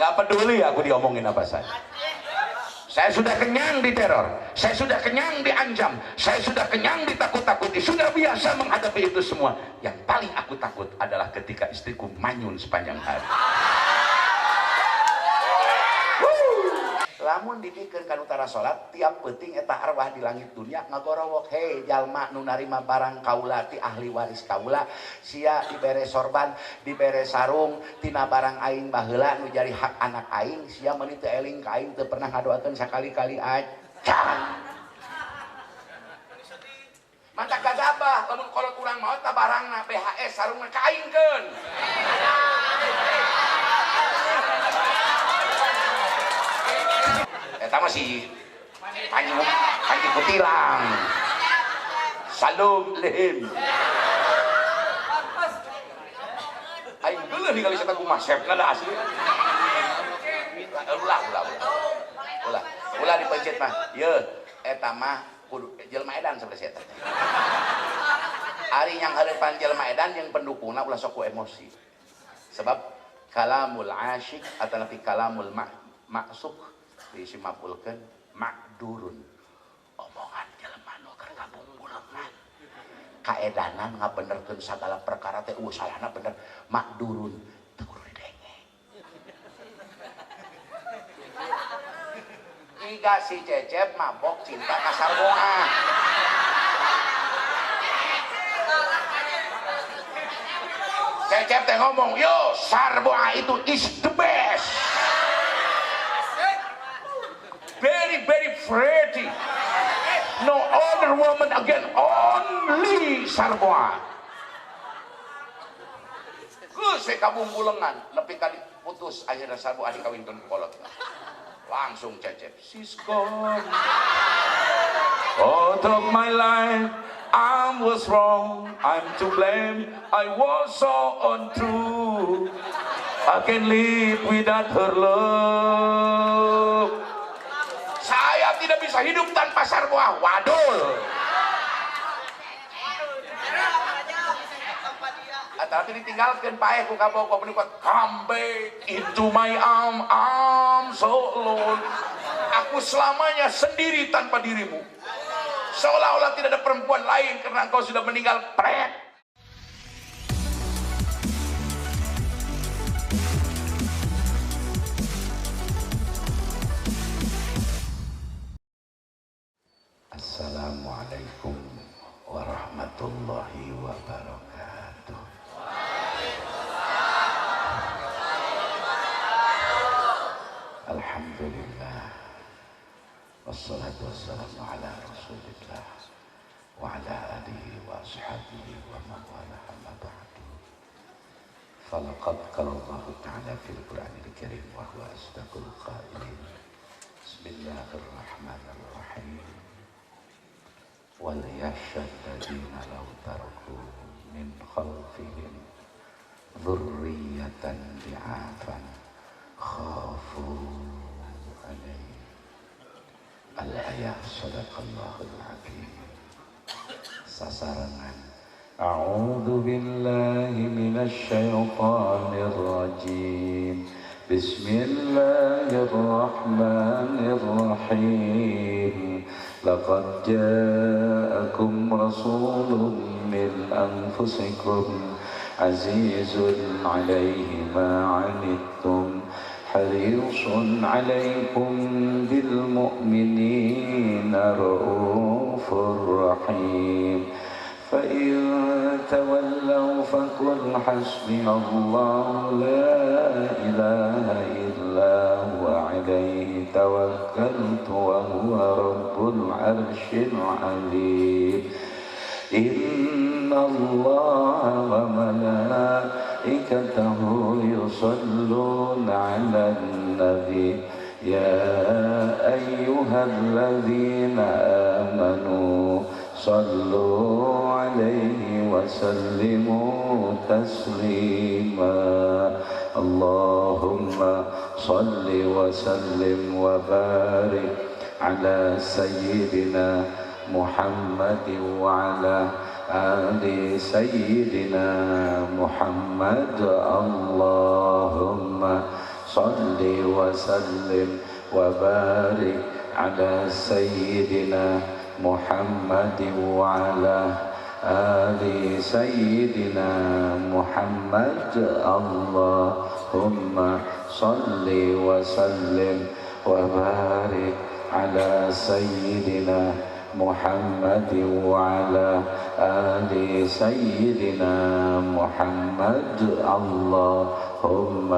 Nggak peduli aku diomongin apa saja. Saya sudah kenyang diteror, saya sudah kenyang diancam, saya sudah kenyang ditakut-takuti, sudah biasa menghadapi itu semua. Yang paling aku takut adalah ketika istriku manyun sepanjang hari. Lamun dipikeun kana utara salat, tiap peuting eta arwah di langit dunia ngagorowok, hei jalma nu narima barang kaula ti ahli waris kaula, sia dibere sorban, dibere sarung tina barang aing baheula nu jadi hak anak aing, sia meuli teu eling ka aing, teu pernah ngadoakeun sakali-kali acan. Mantap gagabah, lamun kolot urang maot ta barangna BHS sarungna kaingkeun. Eta masih Panji Kutilang, Salum Lehim. Aing geuleuh ningali eta kumaha sepna da asli. Ulah dipencet mah. Ye, eta mah kudu jelema edan sabelah eta. Ari yang hareupan jelema edan yang pendukungna ulah sok ku emosi. Sebab kalamul asyik atau nabi kalamul maksuk disimapulkeun makdurun, omongan jelema nu keur kabungbulengan kaedanan ngabenerkeun sagala perkara teh usahana bener makdurun teu kudu didenge. Iga si Cecep mabok cinta ka Sarboa. Cecep teh ngomong, yo Sarboa itu is the best. Very, very pretty. No other woman again, only Sarboa. Geus kabungbulengan, nepi ka diputus akhirna Sarboa dikawinkeun ku kolot. Langsung Cecep, she's gone. Out of my life, I was wrong, I'm to blame, I was so untrue. I can live without her love. Saya tidak bisa hidup tanpa Sarboa. Wadul. Tapi ditinggalkan paeh ku kaboko menikot. Come back into my arm, I'm so alone. Aku selamanya sendiri tanpa dirimu. Seolah-olah tidak ada perempuan lain karena engkau sudah meninggal. Pret. Assalamualaikum warahmatullahi wabarakatuh. Alhamdulillah, wassalatu wassalamu ala rasulillah wa ala alihi wa ashabihi wa man wala amma ba'du. Falaqad qala Allah ta'ala fil Qur'anil Karim wa huwa asdaqul qailin. Bismillahirrahmanirrahim. وَلْيَخْشَ الَّذِينَ لَوْ تَرَكُوا مِنْ خَلْفِهِمْ ذُرِّيَّةً ضِعَافًا خَافُوا عَلَيْهِمْ. Al-ayah sadaqallahul azim. Sasarangan. A'udzu billahi minasy syaithanir rajim. Bismillahirrahmanirrahim. Laqad ja'akum rasulun min anfusikum azizun 'alaihi ma 'anittum harisun 'alaikum bil mu'minina raufur rahim. Fa in tawallaw faqul hasbiyallahu la ilaha illa huwa 'alaihi tawakkaltu wa huwa rabbul 'arsyil 'alim. Inna Allaha wa malaikatahu yusalluna 'alan nabi ya ayyuhalladzina amanu sallu 'alaihi wa sallimu taslima. Allahumma salli wa sallim wa barik ala sayyidina Muhammad wa ala ali sayyidina Muhammad. Allahumma صل وسلم وبارك على سيدنا محمد وعلى آل سيدنا محمد اللهم صل وسلم وبارك على سيدنا محمد وعلى آل سيدنا محمد اللهم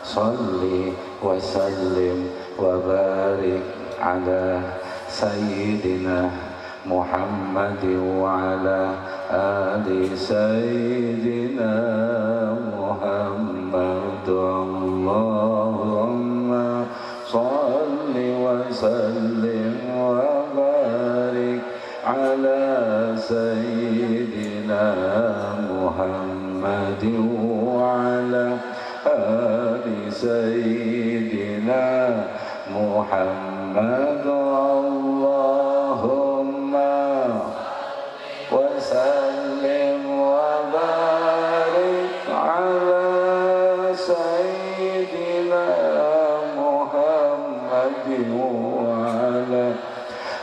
صل وسلم وبارك على سيدنا محمد وعلى آل سيدنا محمد اللهم صل وسلم وبارك على سيدنا محمد وعلى آل سيدنا محمد اللهم وسلم وبارك على سيدنا محمد وعلى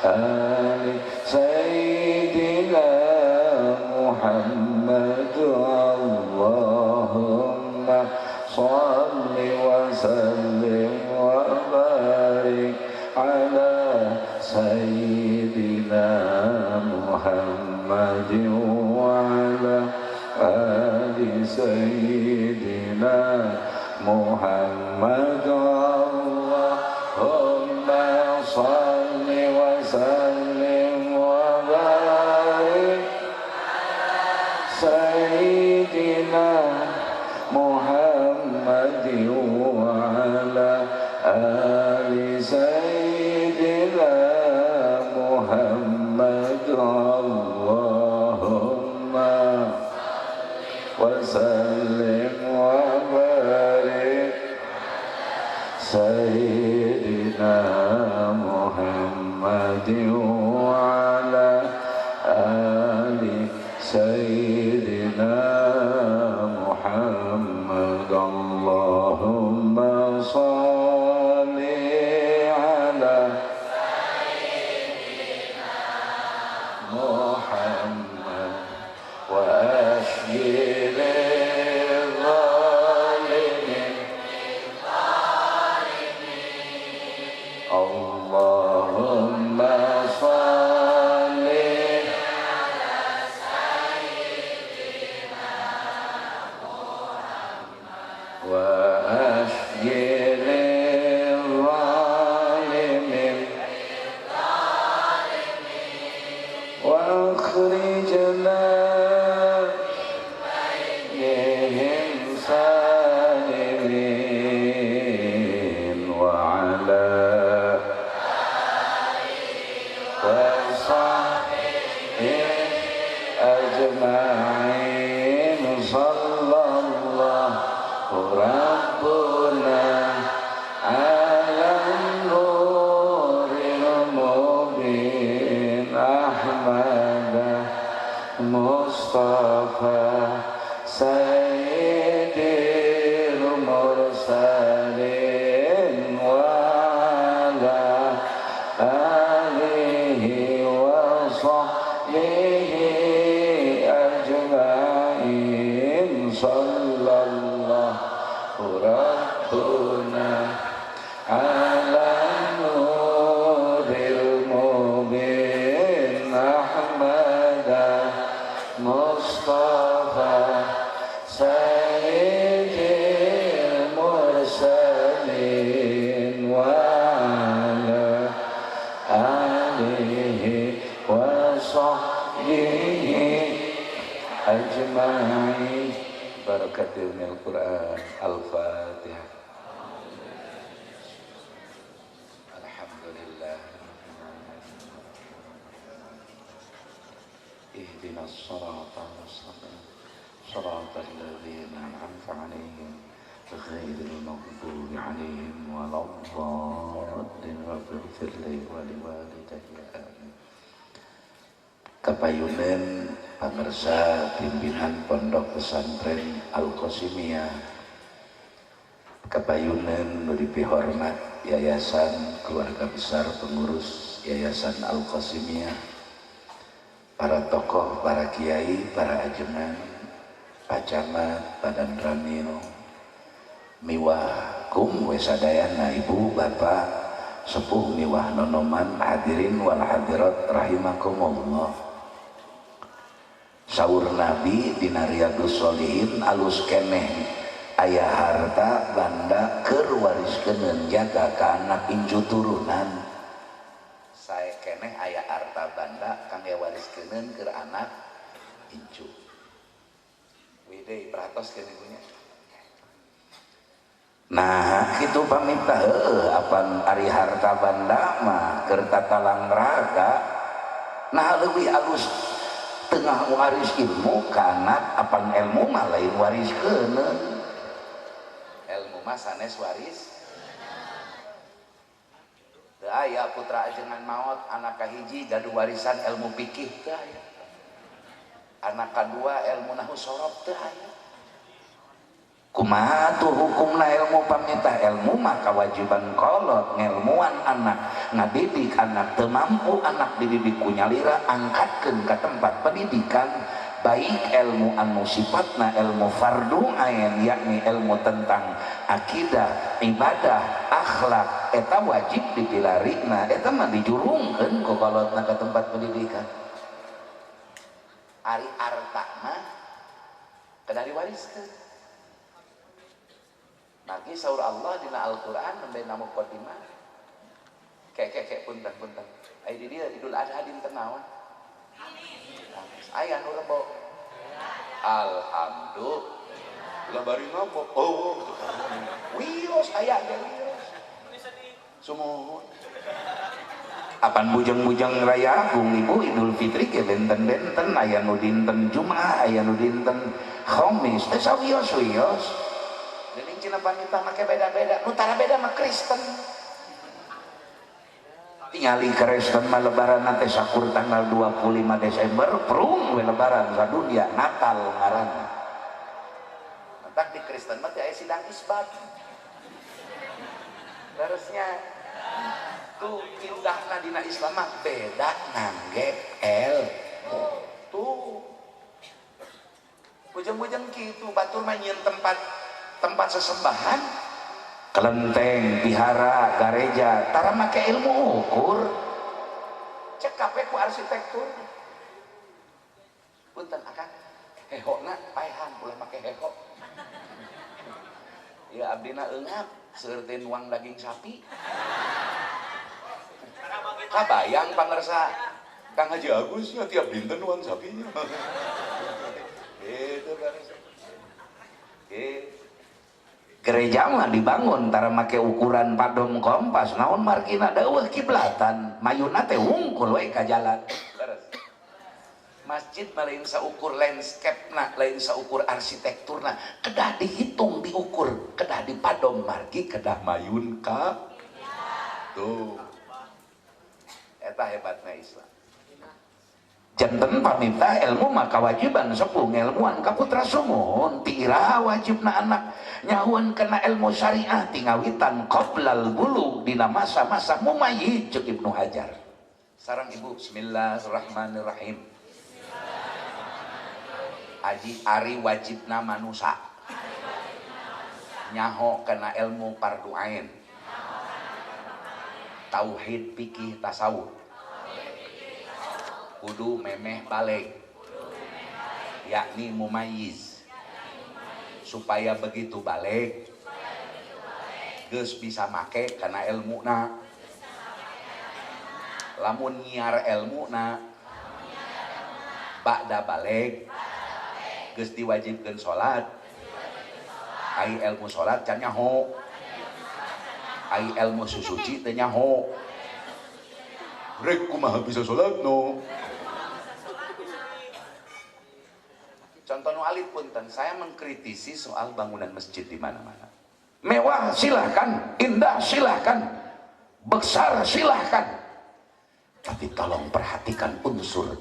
آل سيدنا محمد اللهم صل وسلم وبارك على سيدنا محمد وعلى آل سيدنا محمد اللهم صل وسلم وبارك سيدنا محمد وعلى آل سيدنا محمد اللهم وسلم وبارك سيدنا محمد وعلى آل سيدنا محمد اللهم صل على سيدنا محمد وأشهد الظالمين اللهم صل على سيدنا محمد وأشهد الظالمين وأخرجنا بهم سالمين وعلى وصحبه أجمعين صلى الله ربنا على النور المبين أحمد مصطفى سيد المرسلين وعلى آله وصحبه أجمعين صلى الله ربنا على النور المبين أحمد مصطفى سيد المرسلين وعلى آله وصحبه أجمعين بركة القرآن الفاتحة. الحمد لله اهدنا الصراط المستقيم صراط الذين أنعمت عليهم غير المغضوب عليهم ولا الضالين واغفر لي ولوالدي آمين. Kapayunen pangersa pimpinan Pondok Pesantren Al-Qasimiyah Kapayunan nu dipihormat Yayasan Keluarga Besar Pengurus Yayasan Al-Qasimiyah, para tokoh, para kiai, para ajengan, Pak Camat, Pak Ramil, miwah kum wesadayana ibu bapak sepuh miwah nonoman hadirin wal hadirat rahimakumullah. Saur Nabi dina Riyadus Sholihin alus keneh aya harta banda keur wariskeun jaga ka anak incu turunan. Sae keneh aya harta banda kang wariskeun keur anak incu. Wide perhatoskeun ibunya. Nah, kitu pamitah apan ari harta banda mah keur tatalang raga. Nah, leuwih alus tengah waris ilmu kana apan ilmu mah lain wariskeun. Ilmu mah sanes waris. Teu aya putra ajengan maot anak kahiji gaduh warisan ilmu fikih teu aya. Anak kadua ilmu nahwu sorof teu aya. Kumaha tuh hukumna ilmu pamitah ilmu mah kewajiban kolot ngelmuan anak ngadidik anak teu mampu anak dididik ku nyalira angkatkeun ka tempat pendidikan baik ilmu anu sifatna ilmu fardu ain yakni ilmu tentang akidah ibadah akhlak eta wajib dipilarina eta mah dijurungkeun ku kolotna ka tempat pendidikan. Ari arta mah kada diwariskeun. Nagi saur Allah dina Al-Qur'an nembe na muqaddimah. Kek punten. Ai di dieu Idul Adha dinten naon? Aya nu rebo. Alhamdulillah bari ngomong. Oh. Wios aya ge wios. Sumuhun. Apan bujang-bujang raya agung ibu Idul Fitri ke benten-benten aya nu dinten Jumat, aya nu dinten Khamis. Teh sawios-wios. Jadi cina pamitah make beda-beda, nu tara beda mah Kristen. Tingali Kristen mah lebaran teh sakur tanggal 25 Desember, prung we lebaran sa dunia, Natal ngaranna. Mentak di Kristen mah teh aya sidang isbat. Terusnya tuh indahna dina Islam mah beda ngangge tuh. Bujang-bujang kitu batur mah nyieun tempat sesembahan kelenteng, vihara, gareja tara make ilmu ukur cek kape ku arsitektur punten akang hehona paehan ulah make heho ya abdina eungap seueur teh nuang daging sapi kabayang pangersa Kang Haji Agus nya tiap dinten nuang sapinya gitu pangersa gereja mah dibangun tara make ukuran padom kompas naon margina deueuh kiblatan mayuna teh wungkul we ka jalan. Masjid mah lain saukur landscape-na lain saukur arsitekturna kedah dihitung diukur kedah dipadom margi kedah mayun ka tuh eta hebatna Islam. Janten pamitah ilmu mah kawajiban sepuh ngelmuan ka putra sumuhun ti iraha wajibna anak nyahuan kena ilmu syariah tingawitan qoblal bulugh dina masa-masa mumayyiz cek Ibnu Hajar. Sareng ibu bismillahirrahmanirrahim. Aji ari wajibna manusa nyaho kena ilmu fardu ain tauhid fikih tasawuf kudu memeh balik yakni mumayyiz supaya begitu balik geus bisa make kana ilmuna lamun nyiar ilmuna ba'da balik geus diwajibkeun salat ai ilmu salat can nyaho ai ilmu susuci teu nyaho rek kumaha bisa salat no. Contoh nu alit punten, saya mengkritisi soal bangunan masjid di mana-mana. Mewah silahkan, indah silahkan, besar silahkan. Tapi tolong perhatikan unsur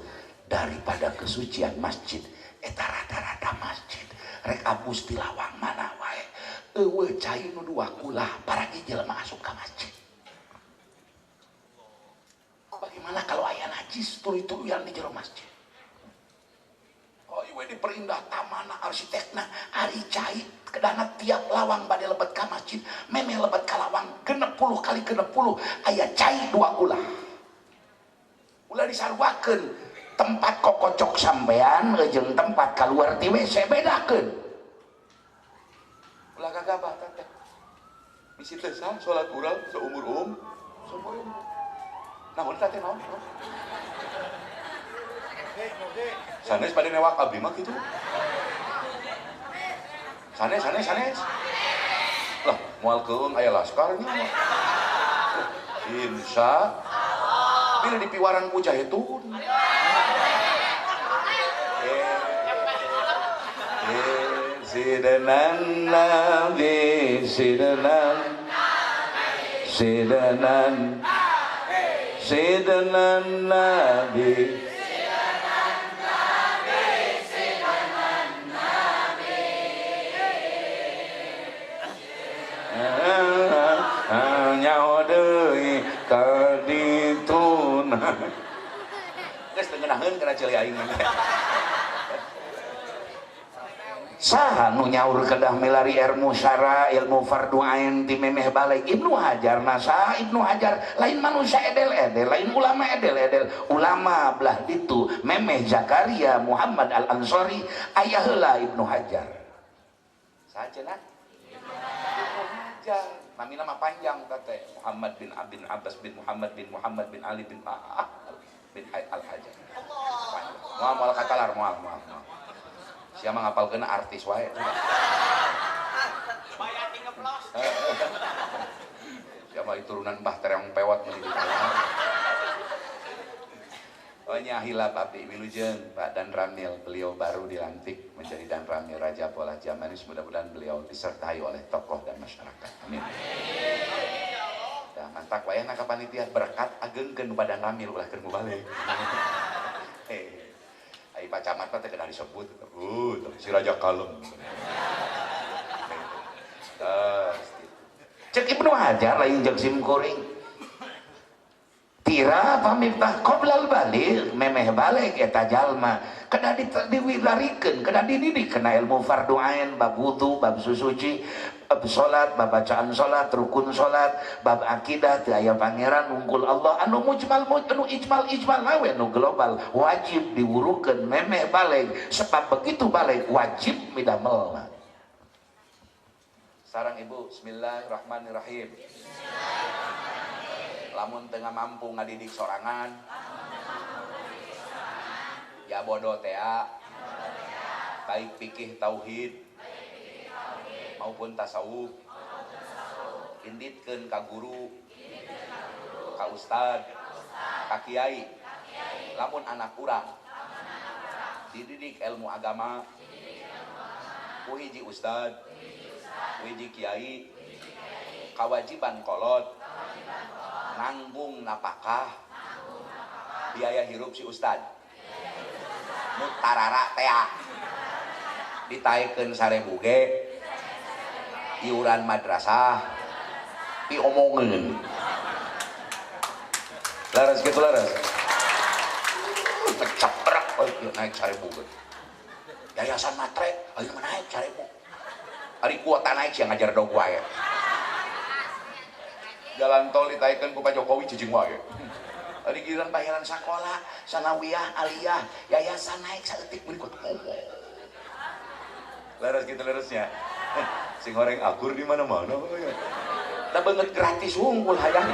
daripada kesucian masjid. Eta rata-rata masjid rek abus di lawang mana wae eueuh cai nu dua kulah para jelema asup ka masjid. Bagaimana kalau aya najis tuluy-tuluyan di jero masjid? Oh ieu diperindah tamana arsitekna ari cai kedana tiap lawang bade lebet ka masjid memeh lebet ka lawang 60 kali 60 aya cai dua ulah. Ulah disarwakeun tempat kokocok sampean jeung tempat kaluar ti WC bedakeun. Ulah gagabah teh. Misi teh sah salat urang seumur seumur. Namun teh naon? Sanes pada newak abdi mah gitu. Sanes. Lah, moal keung aya laskar nya. Insya bila di piwaran mujahidun. Sidanan nabi nyawa deui ka dituna. Geus teu ngeunaheun kana ceuli aing mah. Saha nu nyaur kedah milari ilmu syara ilmu fardu ain ti memeh balik Ibnu Hajar nasa Ibnu Hajar lain manusia edel-edel lain ulama edel-edel ulama belah ditu memeh Zakaria Muhammad Al Ansori aya heula Ibnu Hajar sajeuna Ibnu Hajar nami nama panjang teh Muhammad bin Abin Abbas bin Muhammad bin Muhammad bin Ali bin Al Hajar moal katalar moal siapa ngapalkeun artis wae. Bayar ngeplos. Siapa itu turunan Mbah Tereng Pewat menjadi kawan. Oh nya hilap abdi wilujeng Pak Dan Ramil, beliau baru dilantik menjadi Dan Ramil Raja Polah Jamanis, mudah-mudahan beliau disertai oleh tokoh dan masyarakat. Amin. Dah mantak wae na ka panitia berkat ageungkeun Pak Dan Ramil ulah keur balik. Ai Pak Camat teh kena disebut. Si Raja Kalem. Cek Ibnu Hajar lain jeung sim kuring. Tira pamiftah qoblal balik memeh balik eta jalma kada diwilarikeun kada dididik kana ilmu fardu ain bab wudu bab susuci bab salat bab bacaan salat rukun salat bab akidah teu aya pangeran unggul Allah anu mujmal anu ijmal we nu global wajib diwurukeun memeh balik sebab begitu balik wajib midamel. Sareng ibu bismillahirrahmanirrahim. Lamun tengah mampu ngadidik sorangan ya bodoh tea baik fikih tauhid maupun tasawuf inditkeun ka guru ka ustad ka kiai lamun anak urang dididik ilmu agama ku hiji ustad ku hiji kiai kawajiban kolot nanggung napakah biaya hirup si ustad mutarara tea ditaikeun 1000 ge iuran madrasah diomongin laras gitu laras kecaprak naik 1000 ge yayasan matre ayo naik 1000 ari kuota naik sih ngajar dog wae jalan tol ditaikeun ku Pak Jokowi cicing wae. Ari giliran bayaran sekolah, sanawiyah, aliyah, yayasan naik saeutik berikut ngomong. Leres gitu leresnya. Sing goreng akur di mana-mana ya. Da beungeut gratis unggul hayang.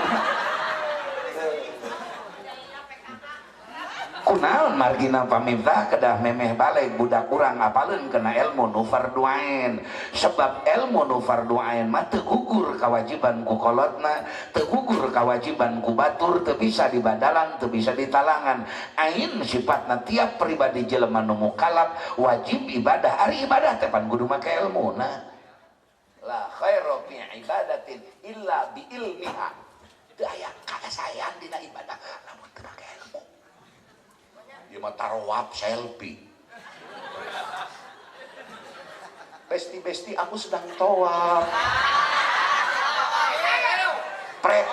Kunaon margina pamiftah kedah memeh balik budak urang apaleun kena ilmu nu fardu ain sebab ilmu nu fardu ain mah teu gugur kawajiban ku kolotna teu gugur kawajiban ku batur teu bisa dibadalan teu bisa ditalangan ain sifatna tiap pribadi jelema nu mukallaf wajib ibadah ari ibadah teh pan kudu make ilmuna la khairu fi ibadatin illa bi ilmiha teu aya kasayan dina ibadah lamun teu make ilmu. Dia mah tarawap selfie besti aku sedang tawaf. Pret.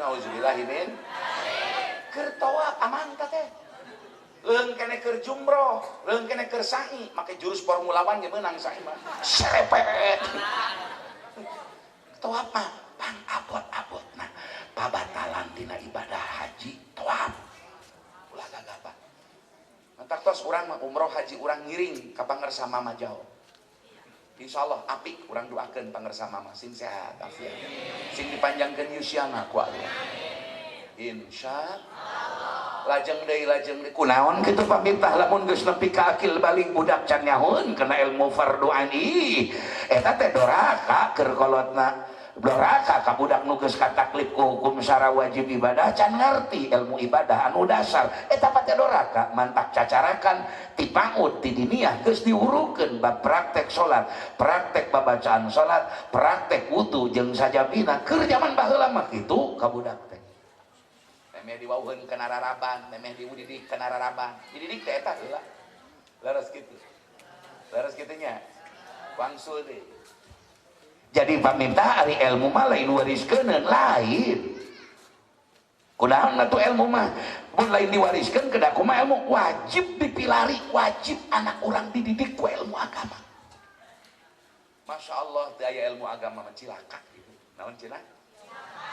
Nauzubillahimin. Keur tawaf aman teh. Leung kene keur jumroh, leung kene keur sa'i, make jurus Formula 1 ge meunang sa'i mah. Serepet. Tawaf mah pang abot-abotna. Pabatalan tina ibadah haji tawaf. Ulah gagapa. Mantak tos urang mah umroh haji urang ngiring ka pangarsa mama jauh. Insyaallah apik urang doakeun pangarsa mama sing sehat afiat. Sing dipanjangkeun yusiana ku Allah. Insyaallah. Lajeng deui kunaon kitu pamitah lamun geus nepi ka akil balik budak can nyahoeun kana ilmu fardu ain. Eta teh doraka keur kolotna. Doraka ka budak nu geus kataklif ku hukum syara wajib ibadah can ngarti ilmu ibadah anu dasar. Eta teh doraka mantak cacarakan ti pangut ti diniyah geus diurukeun bab praktek salat, praktek babacaan salat, praktek wudu jeung sajabina keur zaman baheula mah kitu ka budak teh. Memeh diwauheun kana raraban, memeh dididik kana raraban. Dididik teh eta heula. Leres kitu. Leres kitu nya. Wangsul deui. Jadi paminta ari ilmu mah lain wariskeun lain. Kunaon atuh ilmu mah? Mun lain diwariskeun kedah kumaha ilmu wajib dipilari, wajib anak urang dididik ku ilmu agama. Masya Allah teu aya ilmu agama mah cilaka gitu. Naon cenah?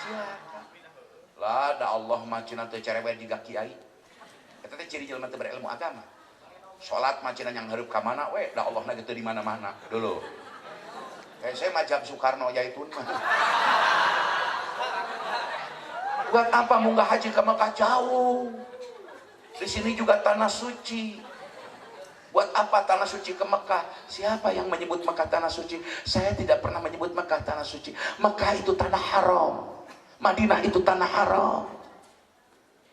Cilaka. Lah da Allah mah cenah teu cerewet jiga kiai. Eta teh ciri jelema teu berilmu agama. Salat mah cenah nyang hareup ka mana we, da Allah na teu di mana-mana. Dulu. Saya majab Soekarno Jaitun mah. Buat apa munggah haji ke Mekah jauh? Di sini juga tanah suci. Buat apa tanah suci ke Mekah? Siapa yang menyebut Mekah tanah suci? Saya tidak pernah menyebut Mekah tanah suci. Mekah itu tanah haram. Madinah itu tanah haram.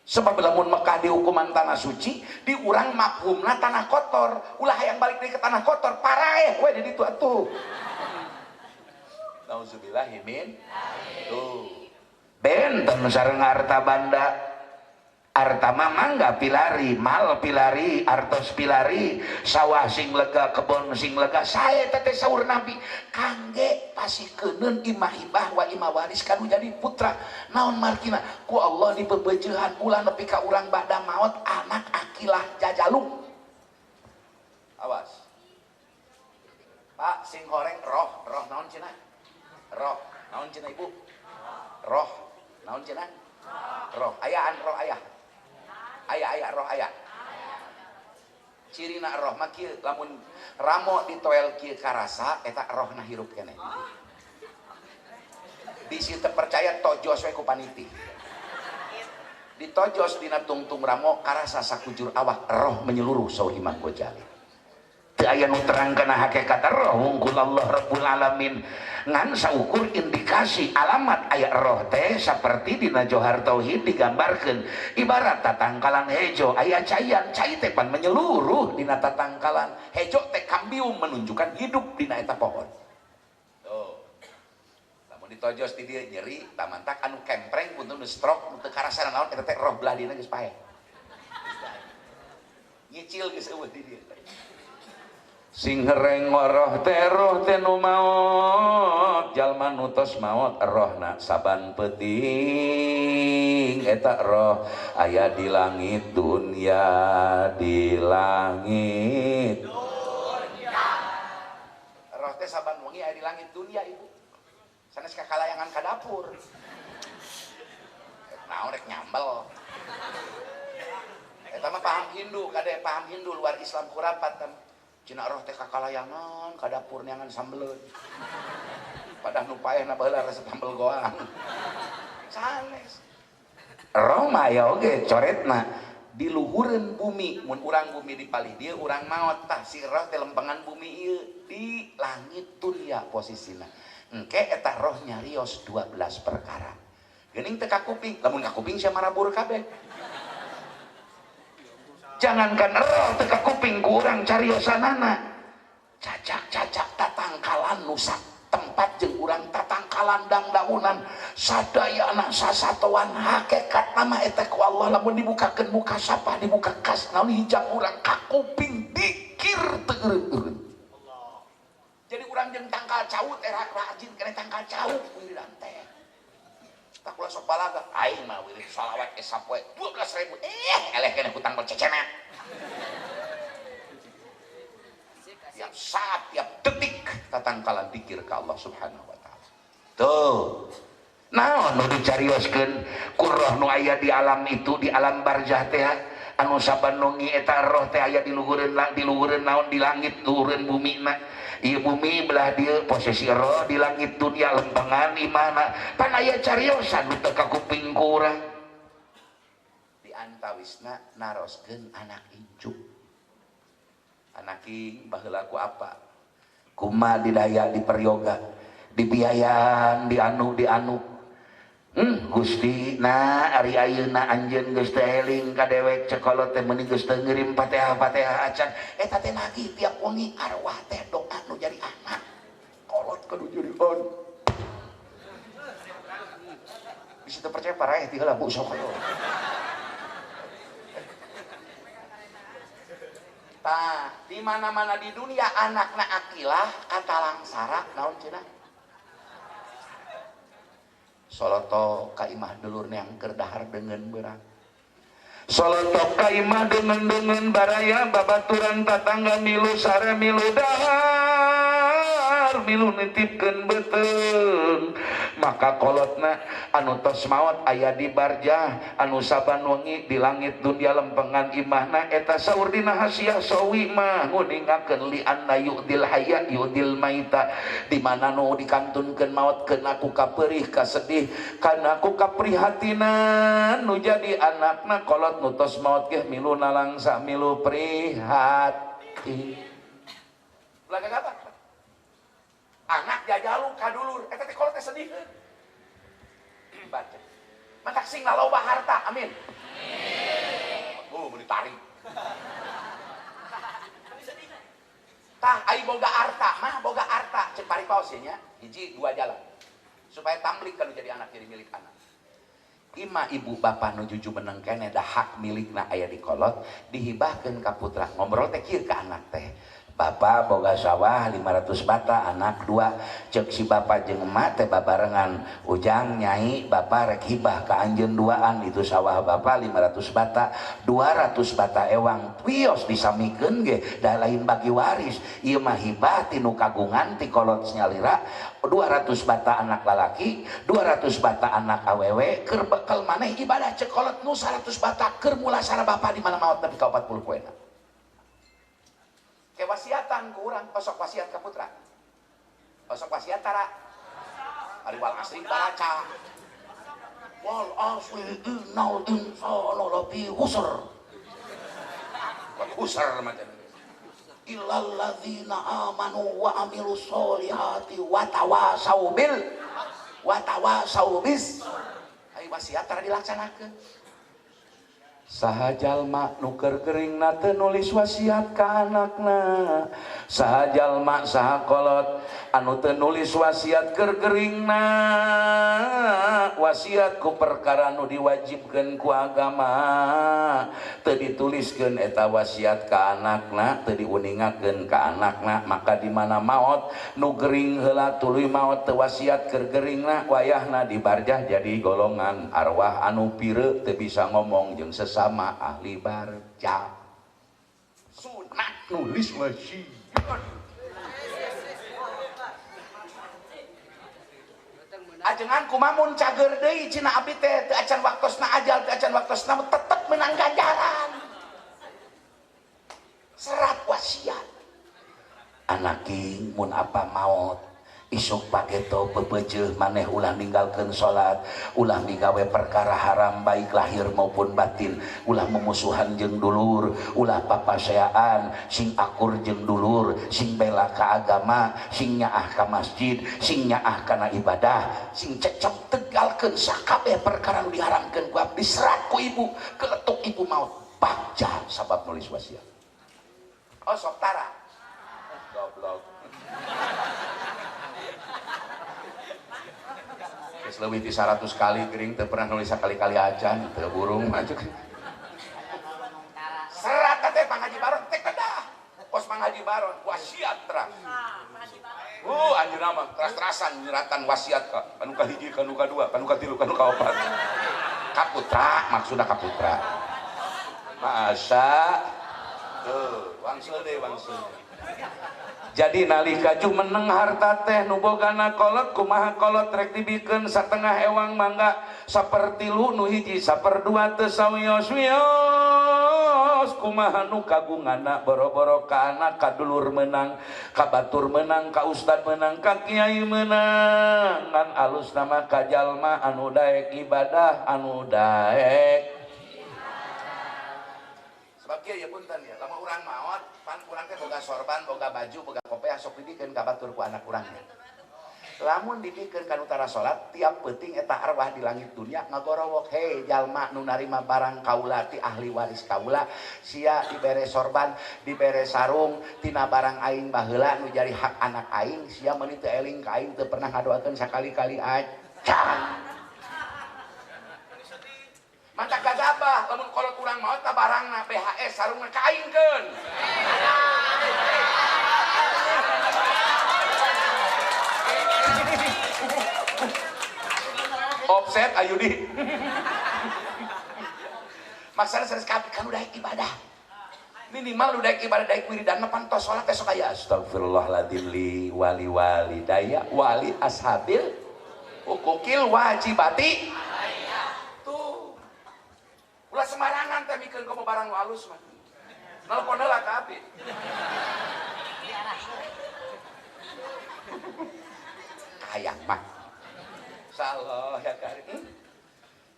Sebab lamun Mekah di hukuman tanah suci, diurang makhumna tanah kotor. Ulah yang balik ke tanah kotor, parah we di ditu atuh. Nauzubillahimin. Tuh. Benten sareng harta banda. Harta mangga pilari, mal pilari, artos pilari, sawah sing lega, kebon sing lega. Saya teh saur Nabi, kangge pasikeun imah hibah wa imah waris kanu jadi putra. Naon markina? Ku Allah dipebeujehan ulah nepi ka urang bada maot anak akilah jajaluk. Awas. Pak sing horeng roh naon cenah? Roh, naon cenah ibu? Roh, naon cenah? Roh, ayaan roh ayah. Ayah roh ayah. Cirina roh mah kieu lamun ramo ditoel kieu karasa eta rohna hirup keneh. Bisi teu percaya tojos we ku paniti. Ditojos dina tungtung ramo karasa sakujur awak roh menyeluruh Sohimah Ghazali. Teu aya nu terangkeun hakikat roh wungkul Allah Rabbul Alamin. Ngan saukur indikasi alamat aya roh teh saperti dina Johar Tauhid digambarkeun ibarat tatangkalan hejo aya caian cai teh pan menyeluruh dina tatangkalan hejo teh kambium menunjukkan hidup dina eta pohon. Tuh. Lamun ditojos di dieu nyeri tamantak anu kempreng punten stroke teu karasa naon eta teh roh belah dina geus pae. Nyicil geus eueuh di dieu. Sing hereng roh teh nu maot jalma nu tos maot rohna saban peuting eta roh aya di langit dunya di langit dunya. Roh teh saban wengi aya di langit dunya ibu. Sanes kakalayangan ka dapur. Naon rek nyambel. Eta mah paham Hindu, kade paham Hindu luar Islam kurapat tam. Cina roh teh kakalayangan ka dapur neangan sambeleun. Padah nu paehna baheula resep sambel goang. Sanes. Roh mah aya oge coretna di luhureun bumi. Mun urang bumi dipalih dieu urang maot tah si roh teh lempengan bumi ieu di langit dunya posisina. Engke eta roh nyarios 12 perkara. Geuning teh ka kuping, lamun ka kuping sia marabur kabeh. Jangankan roh teka kuping kurang cariosanana cacak-cacak tatangkalan nusak tempat jeung urang tatangkalan dangdaunan sadayana sasatoan hakikat nama eta ku Allah lamun dibukakeun muka sapa dibuka kas naon hijab urang ka kuping dikir mikir teu jadi urang jeung tangkal caut era rajin kena tangkal caut wiridan teh tak ulah sok balaga aing mah wirid shalawat sapoe 12.000 eleh kena hutang cecenet tiap saat tiap detik tatangkalan pikir ke Allah Subhanahu wa taala tuh naon nu dicarioskeun ku roh nu aya di alam itu di alam barzah teh anu saban nu eta roh teh aya di luhureun naon di langit luhureun bumi na ieu bumi belah dieu posisi roh di langit dunia lempengan imana pan aya cariosan nu teu ka kuping ku urang di antawisna naroskeun anak incu anak ing baheula ku apa kumaha didaya di peryoga dibiayaan di anu Gusti na ari ayeuna anjeun geus teu eling ka dewek cekolot teh meuni geus teu ngirim Fatihah acan eta teh nagih tiap wengi arwah teh doa nu jadi anak kolot kudu jadi on bisa teu percaya paraeh ti heula Bu sok aya tah di mana-mana di dunia anakna akilah kata langsara naon cenah soloto ka imah dulur yang kerdahar dengan berang soloto ka imah dengan baraya babaturan tatangga milu sare milu dahar milu nitipkeun beteung maka kolotna anu tos maot aya di barjah anu saban wengi di langit dunia lempengan imahna eta saur dina hasiah sawi mah nguningakeun li anna yu'dil hayya yu'dil maita di mana nu dikantunkeun maot keun aku kapeurih kasedih kana aku kaprihatinan nu jadi anakna kolot nu tos maot ge milu nalangsa milu prihati laga apa anak jajalu kadulur eta teh kolot teh sedih baca mantak sing loba harta amin meuli tarik tah ai boga harta mah boga harta cek paripaos nya hiji dua jalan supaya tamlik kalau jadi anak jadi milik anak ima ibu bapak nu juju meneng keneh da hak milikna aya di kolot dihibahkeun ka putra ngobrol teh kieu ka anak teh Bapak boga sawah 500 bata anak 2 cek si bapak jeung emak teh babarengan ujang nyai bapak rek hibah ka anjeun duaan itu sawah bapak 500 bata 200 bata ewang pios disamikeun ge da lain bagi waris ieu mah hibah tinu kagungan ti kolot nyalira 200 bata anak lalaki 200 bata anak awewe keur bekal maneh ibadah cek kolot nu 100 bata keur mula sara bapak di mana maot nepi ka 40 poena kewasiatan ku urang osok wasiat ka putra osok wasiat tara ari wal asri baca wal asri innal insana lafi khusr wat khusr macam illal ladzina amanu wa amilus solihati wa tawasau bis ari wasiat tara dilaksanakeun saha jalma nu keur geuringna teu nulis wasiat ka anakna saha jalma saha kolot anu teu nulis wasiat keur geuringna wasiat ku perkara nu diwajibkeun ku agama teu dituliskeun eta wasiat ka anakna teu diuningakeun ka anakna maka di mana maot nu geuring heula tuluy maot teu wasiat keur geuringna wayahna dibarjah jadi golongan arwah anu pireu teu bisa ngomong jeung sama ahli barca sunat nulis wasiat ajengan kumamun cager deui cina abdi teh teu acan waktosna ajal teu acan waktosna tetep menang ganjaran serat wasiat anak king mun apa maot isuk pageto bebeujeuh maneh ulah ninggalkeun salat ulah migawe perkara haram baik lahir maupun batin ulah memusuhan jeung dulur ulah papaseaan sing akur jeung dulur sing bela ka agama sing nyaah ka masjid sing nyaah kana ibadah sing cecep tegalkeun sakabeh perkara nu diharamkeun ku abdi serat ku ibu keletuk ibu maut baca sabab nulis wasiat oh sok tara goblok lebih di 100 kali gering teu pernah nulis sekali-kali acan teu burung mah serat teh Mang Haji Barok teh kedah pos Mang Haji pungkasan nyeratan wasiat kanu kahiji kanu kadua kanu katilu kanu kaopat kaputra maksudna kaputra masa tuh wangsul deh wangsul. Jadi nalika jumeneng harta teh nu bogana kolot kumaha kolot rek dibikeun satengah ewang mangga sapertilu nu hiji saperdua teu sawios-wios kumaha nu kagunganna boro-boro ka anak ka dulur meunang ka batur meunang ka ustad meunang ka kiai meunang ngan alus nama ka jalma anu daek ibadah anu daek sebab kieu ya punten ya lamun urang maot pan urang teh boga sorban boga baju boga kopiah sok didikeun ka batur ku anak urang teh lamun didikeun ka utara salat tiap peuting eta arwah di langit dunia ngagorowok hei jalma nu narima barang kaula ti ahli waris kaula sia dibere sorban dibere sarung tina barang aing baheula nu jadi hak anak aing sia meuni teu eling ka aing teu pernah ngadoakeun sakali-kali acan mantap gagabah lamun kolot urang maot ta barangna BHS sarungna kaingkeun offset ayudi maksana sanes kabeh kan udah ibadah minimal udah ibadah daek wiridan mah pantos salat esok aya astagfirullahaladzim li wali walidaya wali ashabil hukukil wajibati tuh ulah sembarangan teh mikeun komo barang nu halus mah nelpon heula ka abi kayang mah salah ya karim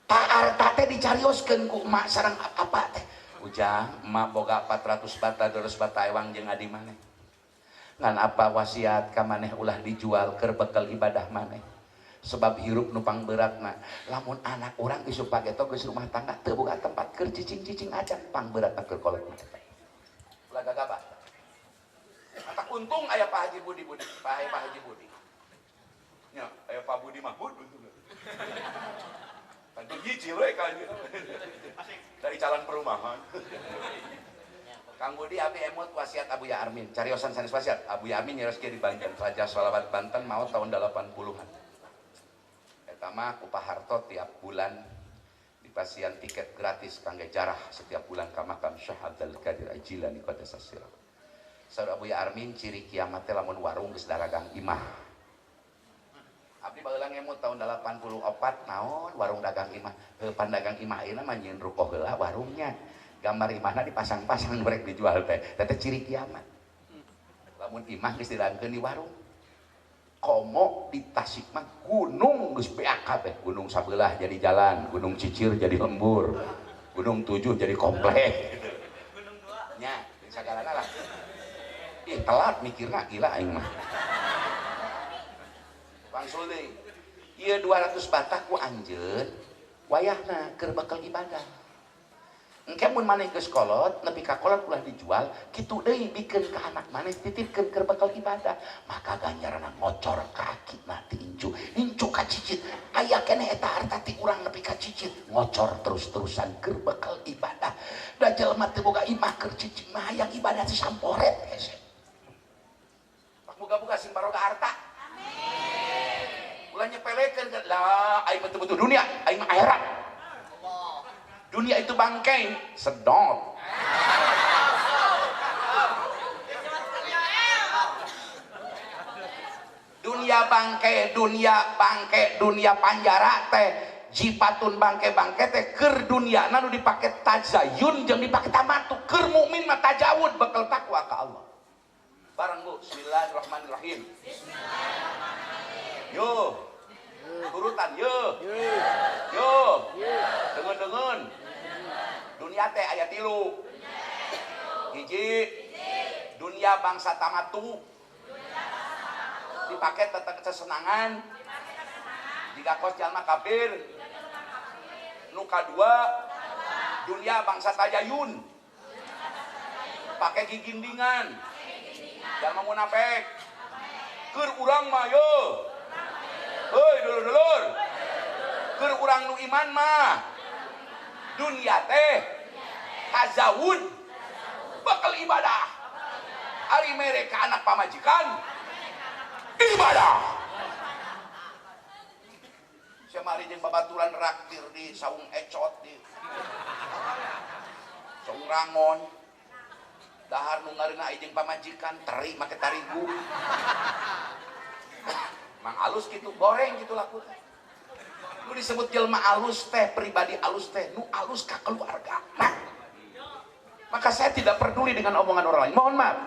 tak arta teh dicarioskeun ku emak sareng apa teh ujang emak boga 400 bata 200 bata ewang jeung adi maneh ngan apa wasiat ka maneh ulah dijual keur bekal ibadah maneh sebab hirup nupang beratna lamun anak urang geus pageto geus rumah tangga teu boga tempat keur cicing-cicing acan pang beratna keur kolot ulah gagabah mata untung aya Pak Haji Budi Pak Haji Budi nya aya Pak Budi Mahmud untung tentu nyicil we ka dari calon perumahan Kang Budi abi emot wasiat Abuya Armin cariosan sanes wasiat Abuya Armin nyaros kieu di Banten Raja Shalawat Banten maot tahun 80-an eta mah ku paharto tiap bulan dipasian tiket gratis kangge jarah setiap bulan ka makam Syekh Abdul Qadir Jilani Qaddasas Sirah saur Abuya Armin ciri kiamat teh lamun warung geus daragang imah abdi baheula ngemut tahun 84 naon warung dagang imah pan dagang imah ieu mah nyieun ruko heula warungnya gambar imahna dipasang-pasang merek dijual teh teh ciri kiamat lamun imah geus dirangkeun di warung komo di Tasik mah gunung geus beak kabeh gunung sabelah jadi jalan gunung Cicir jadi lembur gunung 7 jadi komplek gunung 2 nya sagalana lah ih telat mikirna gila aing mah langsung deh iya 200 batak ku anjeun wayahna keur bekal ibadah engke mun maneh geus kolot nepi ka kolot ulah dijual kitu deui bikeun ka anak maneh titipkeun keur bekal ibadah maka ganjaranna ngocor kakina ti incu ka cicit aya keneh eta harta ti urang nepi ka cicit ngocor terus-terusan keur bekal ibadah da jelema teu boga imah keur cicit mah hayang ibadah teh samporet hese muga-muga sing baroga harta ulah nyepelekeun lah aing betul-betul dunia aing mah akhirat dunia itu bangkai sedot dunia bangkai dunia panjara teh jipatun bangkai teh keur dunia nu dipake tazayun jeung dipake tamatu keur mukmin mah tajawud bekal takwa ka Allah bareng Bu bismillahirrahmanirrahim yo turutan yo dengen dunia teh aya 3 hiji dunia bangsa tamatu dipake tentang kesenangan digakos jalma kafir nu kadua dunia bangsa tajayun pake gigindingan jalma munafik keur urang mah yo heuy dulur-dulur keur urang nu iman mah dunia teh tazawud bakal ibadah ari mere ka anak pamajikan ibadah kamari jeung babaturan raktir di saung ecot di saung rangon dahar nu ngareuna jeung pamajikan teri make tarigu mang alus gitu goreng gitu laku teh nu disebut jelema alus teh pribadi alus teh nu alus ka keluarga. Nah, maka saya tidak peduli dengan omongan orang lain. Mohon maaf,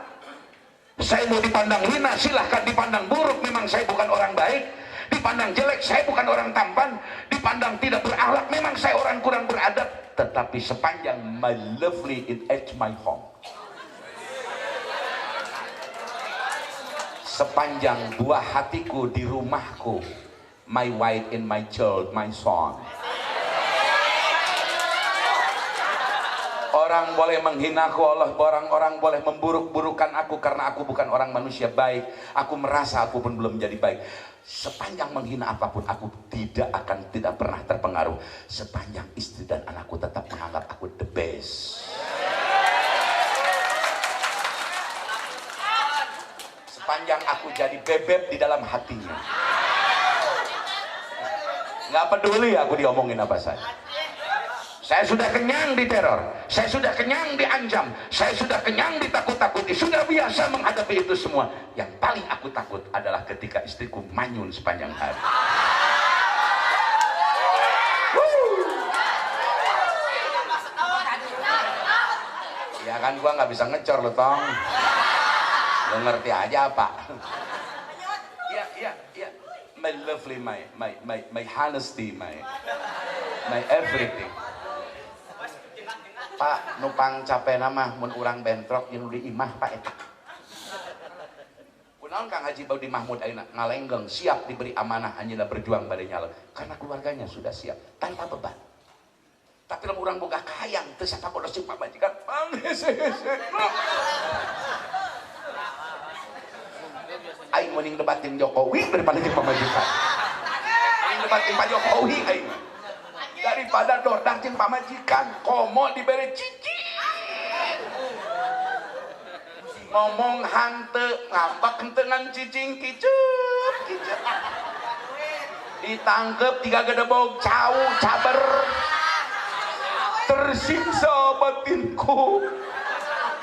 saya mau dipandang hina silahkan dipandang buruk, memang saya bukan orang baik. Dipandang jelek, saya bukan orang tampan. Dipandang tidak berakhlak, memang saya orang kurang beradab. Tetapi sepanjang my lovely it at my home, sepanjang buah hatiku di rumahku, my wife and my child, my son, orang boleh menghinaku, orang boleh memburuk-burukan aku karena aku bukan orang manusia baik. Aku merasa aku pun belum jadi baik. Sepanjang menghina apapun, aku tidak pernah terpengaruh. Sepanjang istri dan anakku tetap menganggap aku the best. Sepanjang aku jadi bebek di dalam hatinya. Nggak peduli aku diomongin apa saja. Saya sudah kenyang diteror, saya sudah kenyang diancam, saya sudah kenyang ditakut-takuti, sudah biasa menghadapi itu semua. Yang paling aku takut adalah ketika istriku manyun sepanjang hari. Ya kan gua nggak bisa ngecor lo tong, lo ngerti aja apa? Iya, my lovely, my honesty, my everything. Pak, numpang capek nama mun urang bentrok jeung di imah Pak eta. Kunaon Kang Haji Baudi Mahmud ayeuna ngalenggeng siap diberi amanah anjeunna berjuang bade nyala karena keluarganya sudah siap tanpa beban. Tapi lamun urang boga kahayang teu sapa bodos jeung pamajikan, Bang hese-hese. Aing mending debat jeung Jokowi daripada jeung pamajikan. Aing debat jeung Pak Jokowi aing. Daripada dordak jeung pamajikan, komo dibere cici. Ngomong hante, ngambak henteu ngan cicing kicep. Ditangkep 3 gedebog cau caber. Tersiksa batinku.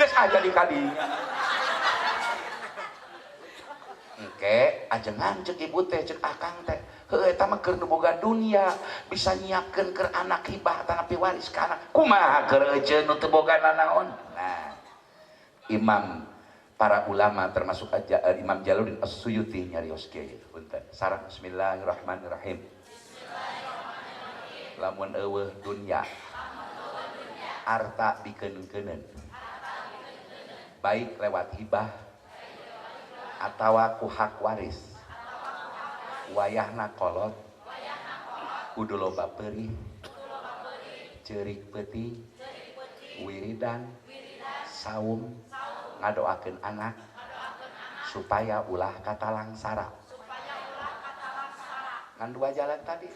Geus aja di kadinya. Engke ajengan ceuk ibu teh ceuk akang teh. Heuh eta mah keur nu boga dunia bisa nyiapkeun keur anak hibah tanapi waris ka anak. Kumaha keur euceun nu teu boga nanaon? Nah, imam para ulama termasuk Imam Jalaluddin As-Suyuti nyarios kieu. Punten. Sareng bismillahirrahmanirrahim. Lamun eueuh dunya arta dikeun-keuneun. Baik lewat hibah atawa ku hak waris. Wayahna kolot kudu loba peurih ceurik peuting wiridan saum ngadoakeun anak supaya ulah katalangsara. Ngan 2 jalan tadi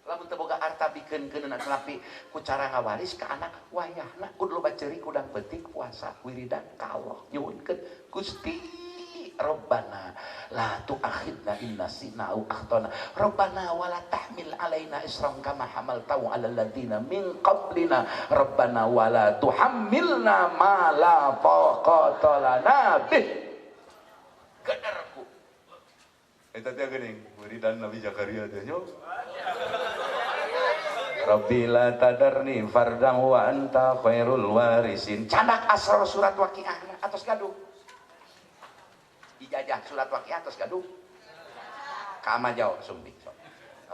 lamun teu boga arta bikeun-keuneun tapi ku cara ngawaris ka anak wayahna kudu loba ceurik udang peuting puasa wiridan ka Allah nyuhunkeun Gusti Rabbana la tu'akhidna in nasina aw akhtana Rabbana wala tahmil alaina isran kama hamaltahu 'alal ladzina min qablina Rabbana wala tuhammilna ma la taqata lana bih. Kadarku eta teh geuning wiridan Nabi Zakaria teh nya Rabbi la tadarni fardan wa anta khairul warisin. Candak asal surat Waqiah atos gaduh dijajah surat Waqiah atas gaduh kama jauh sumbi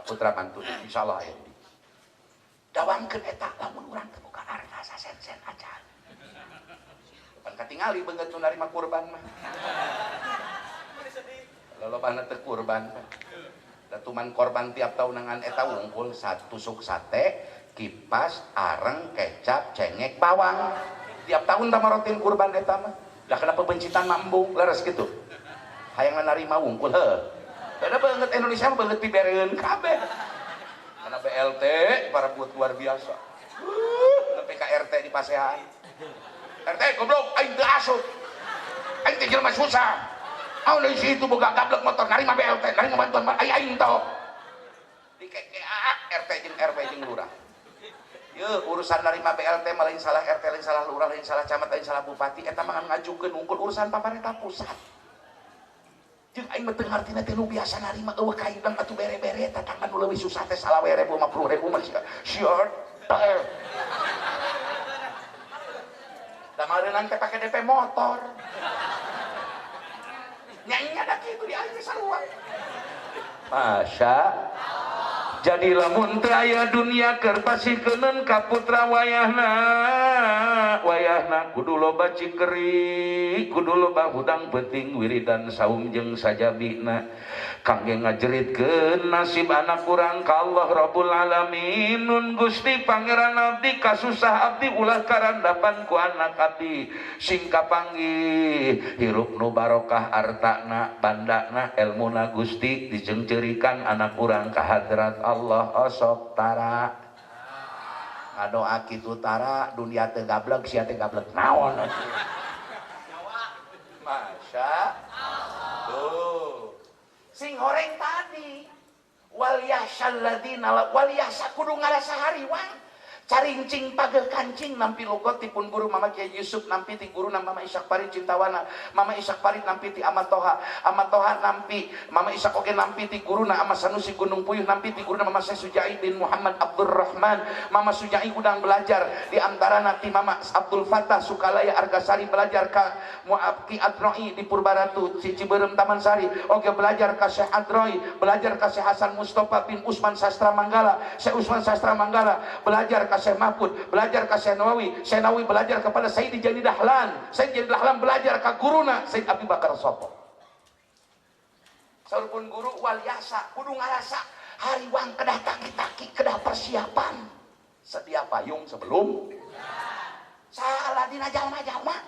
putra mantu insyaallah aya di dawangkeun eta lamun urang teu boga harta sasen-sen aja pan katingali beungeut nu narima kurban mah lolobana teu kurban datuman korban tiap tahunangan eta wungkul 1 tusuk sate kipas areng kecap cengek bawang tiap tahun tamarotin kurban eta mah da kenapa bencitan mambung leres gitu hayang narima wungkul heuh. Ada banget Indonesia banget pibereun kabeh. Karena BLT para buat luar biasa. Sampai ka RT di Pasehan. RT goblok aing teu asup. Aing teh jelema susah. Aun deui situ boga gablek motor narima BLT, narima bantuan aing teh. Di RT jeung RW jeung lurah. Ye urusan narima BLT mah lain salah RT, lain salah lurah, lain salah camat, lain salah bupati, eta mah ngajukeun unggul urusan pamarentah pusat. Jeung aing mah teu ngartina teh nu biasa narima eueuh kaidang atuh bere-bere tatangan nu leuwih susah teh 20.000 50.000 mah short. Da mareunang teh pake DP motor. Nyanyinya da kitu di aing sarua. Masya jadi lamun teu aya dunia keur pasikeun ka putra wayahna kudu loba cikeri, kudu loba hudang penting wiridan saum jeung sajabina kangge ngajeritkeun nasib anak urang ka Allah Rabbul Alamin. Nun Gusti Pangeran abdi kasusah abdi ulah karandapan ku anak abdi sing kapanggih hirup nu barokah artana bandana elmuna Gusti dijengceurikan anak urang ka hadrat Allah osok tara ngadoa kitu tara dunia teu gablek sia teh gablek naon Masya tuh sing horeng tadi wal yahsalladzina wal yahsa kudu ngarasa hariwang carincing pageuh kancing nampi logot tipun guru Mama Kiai Yusuf nampi ti guru Mama Ishak Farid Cintawana Mama Ishak Farid nampi ti Amat Toha nampi Mama Ishak oge nampi ti guru Ama Sanusi Gunung Puyuh nampi ti guru Mama Syekh Sujai bin Muhammad Abdurrahman Mama Sujai udang belajar di antara nanti Mama Abdul Fattah Sukalaya Argasari belajar ka Mu'abki Adroi di Purbaratu Ciberem Taman Sari oge belajar ka Syekh Adroi belajar ka Syekh Hasan Mustafa bin Usman Sastra Manggala Syekh Usman Sastra Manggala belajar ka Syekh Mahfud, belajar ke Syekh Nawawi belajar kepada Sayyidi Jani Dahlan, Sayyidi Jani Dahlan belajar ke guruna Sayyid Abi Bakar Sopo. Saurpun guru wal yasa, kudu ngarasa hariwang kedah taki-taki, kedah persiapan. Sedia payung sebelum salah dina jalma-jalma.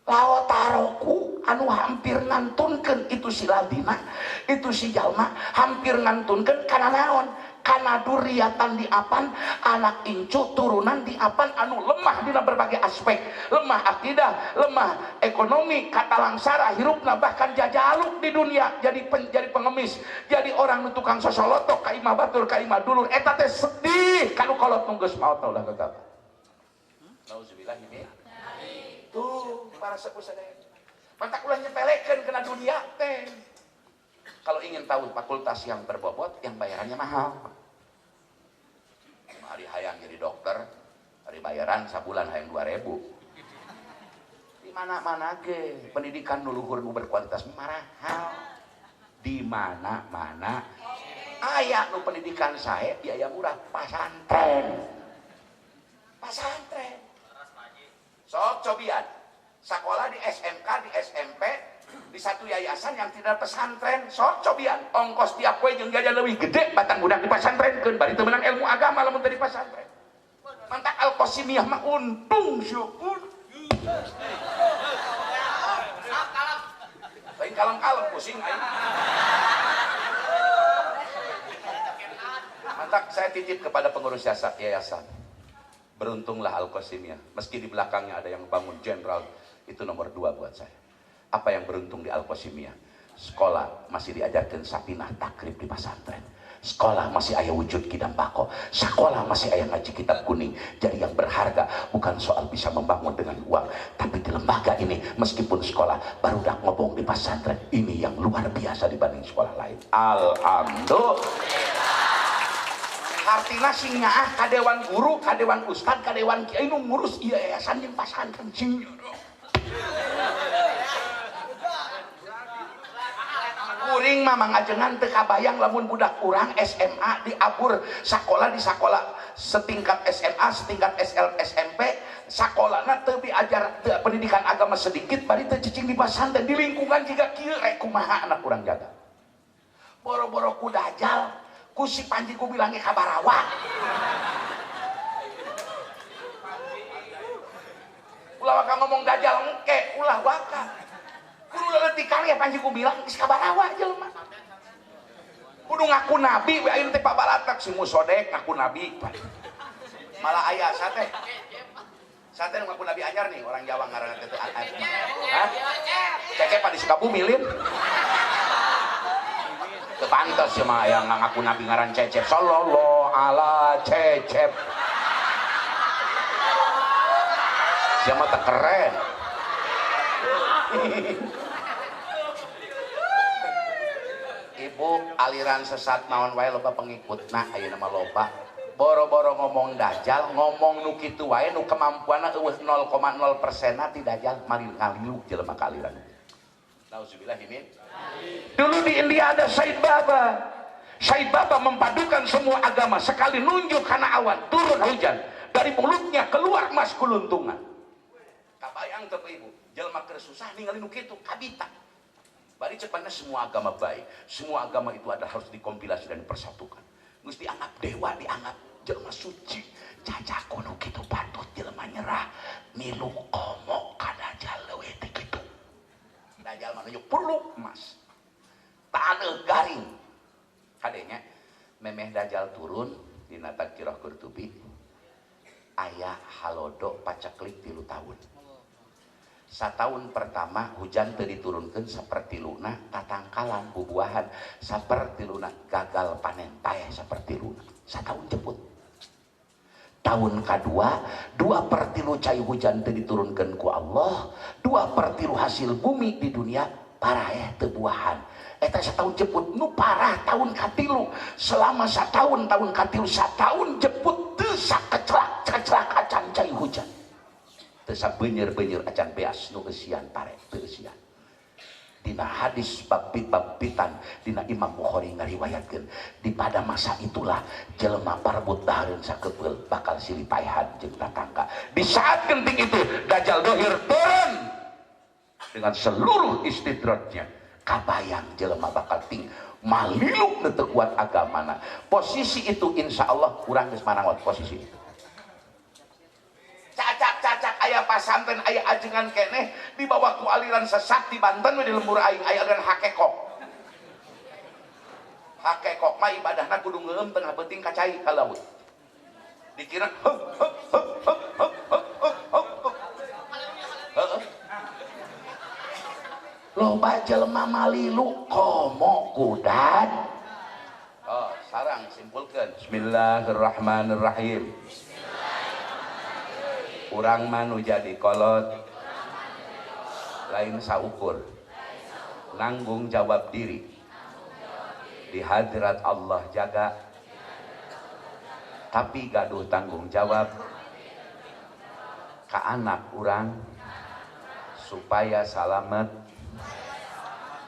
Laotaroku anu hampir ngantunkeun itu si ladina, itu si jalma hampir ngantunkeun kana naon? Kana duriatan di apan anak incu turunan di apan anu lemah dina berbagai aspek lemah akidah lemah ekonomi kata langsara hirupna bahkan jajaluk di dunia jadi pengemis jadi orang nu tukang sosolotok ka imah batur ka imah dulur eta teh sedih kanu kolot nunggeus maot ulah gagap nauzubillah ini tuh para sepuh sadaya mantak ulah nyepelekeun kena dunia teh. Kalau ingin tahu fakultas yang berbobot, yang bayarannya mahal. Hari hayang jadi dokter, hari bayaran sabulan hayang 2.000. Di mana-mana ke pendidikan nuluhur nu berkualitas mahal. Di mana-mana aya nu pendidikan sae biaya murah pasantren. Pasantren. Sok cobian. Sekolah di SMK, di SMP, di satu yayasan yang tidak pesantren sok cobian ongkos tiap we jeung jajan leuwih gede batang budak di pesantrenkeun bari teu meunang ilmu agama lamun teu di pesantren mantak Al-Qasimiyah mah untung syukur lain kalem-kalem pusing aing mantak saya titip kepada pengurus yayasan beruntunglah Al-Qasimiyah meski di belakangnya ada yang bangun jenderal itu nomor 2 buat saya. Apa yang beruntung di Al-Qasimiyah? Sekolah masih diajarkan sapinah takrib di pesantren. Sekolah masih ayah wujud kidam bako. Sekolah masih ayah ngaji kitab kuning. Jadi yang berharga bukan soal bisa membangun dengan uang, tapi di lembaga ini meskipun sekolah barudak ngobong di pesantren ini yang luar biasa dibanding sekolah lain. Alhamdulillah. Artinya sing nyaah kadewan guru, kadewan ustad, kadewan kiai nu ngurus ieu yayasan jeung pesantren sing kuring mah mangajengan teu kabayang lamun budak urang SMA diabur sakola di sakola setingkat SMA setingkat SMP sakolana teu diajar pendidikan agama sedikit bari teu cicing di pesantren di lingkungan jiga kieu rek kumaha anak urang jaga boro-boro ku dajal ku si Panji ku bilangnya kabarawa ulah waka ngomong dajal engke ulah waka kudu leutik kali ya Panji ku bilang geus kabarawa jelema kudu ngaku nabi we ayeuna teh pabalatak si musodek ngaku nabi malah aya sate nu ngaku nabi anyar nih orang Jawa ngaranna teh hah cekep di Sukabumi lin Pantas ya mah yang ngaku nabi ngaran Cecep. Sallallahu ala Cecep. Siapa tak keren. Ibu aliran sesat naon wae loba pengikutna ayeuna mah loba. Boro-boro ngomong dajal, ngomong nu kitu wae nu kemampuanna eueuh 0,0% ti dajal mari ngalilu jelema ka aliran. Nauzubillah min. Dulu di India ada Said Baba. Said Baba memadukan semua agama, sekali nunjuk karena awan turun hujan, dari mulutnya keluar emas kuluntungan. Kabayang teu ibu, jelema keur susah ningali nu kitu kabita. Bari cepatnya semua agama baik, semua agama itu adalah harus dikompilasi dan dipersatukan. Geus dianggap dewa, dianggap jelema suci. Caca kuno kitu patut jelema nyerah. Milu komo ka dajal leuwih teh kitu. Dajal mah nunjuk perlu emas. Taneuh garing. Kadenya memeh dajal turun dina Tadzkirah Qurtubi. Aya halodo paceklik 3 tahun. Satahun pertama hujan teu diturunkeun saperti luna tatangkalan bubuahan saperti luna gagal panen paeh saperti luna satahun jemput. Tahun kedua 2/3 cai hujan teu diturunkeun ku Allah, 2/3 hasil bumi di dunia paraeh teu buahan. Eta satahun jemput nu parah tahun katilu selama satahun tahun katilu satahun jemput teu sakeclak acan cai hujan. Tesa benyer-benyer acan beas nu eusian pare teu eusian. Dina hadis bab pitan dina Imam Bukhari ngariwayatkeun di pada masa itulah jelema parebut dahareun sakepeul bakal silih paehan jeung tatangga. Di saat genting itu dajal dohir turun dengan seluruh istidratnya. Kabayang jelema bakal ting maliluk teu kuat agamana. Posisi itu insya Allah urang geus manangot posisi itu. Cacak aya pasantren aya ajengan keneh dibawa ku aliran sesat di Banten di lembur aing aya aliran hakekok. Hakekok mah ibadahna kudu ngeueum tengah beuting ka cai ka laut. Dikira loba jelema malilu komo kudan. Oh, sarang simpulkeun. Bismillahirrahmanirrahim. Urang manu jadi kolot lain saukur nanggung jawab diri di hadirat Allah jaga tapi gaduh tanggung jawab ka anak urang supaya salamet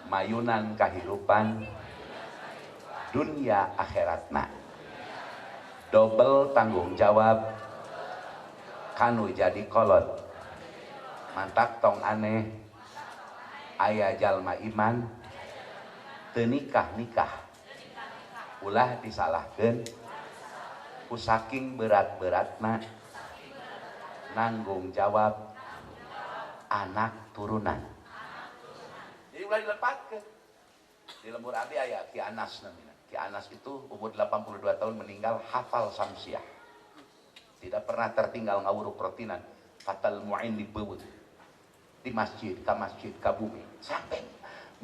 mayunan kahirupan dunia akhiratna. Double tanggung jawab kanu jadi kolot mantak tong aneh aya jalma iman teu nikah ulah disalahkeun ku saking berat-beratna nanggung jawab anak turunan. Jadi ulah dilepatkeun. Di lembur abdi aya Ki Anas namina. Ki Anas itu umur 82 tahun meninggal hafal Samsiah. Tidak pernah tertinggal ngawuruk rotinan fatal mu'in di beuweut di masjid ka bumi sampai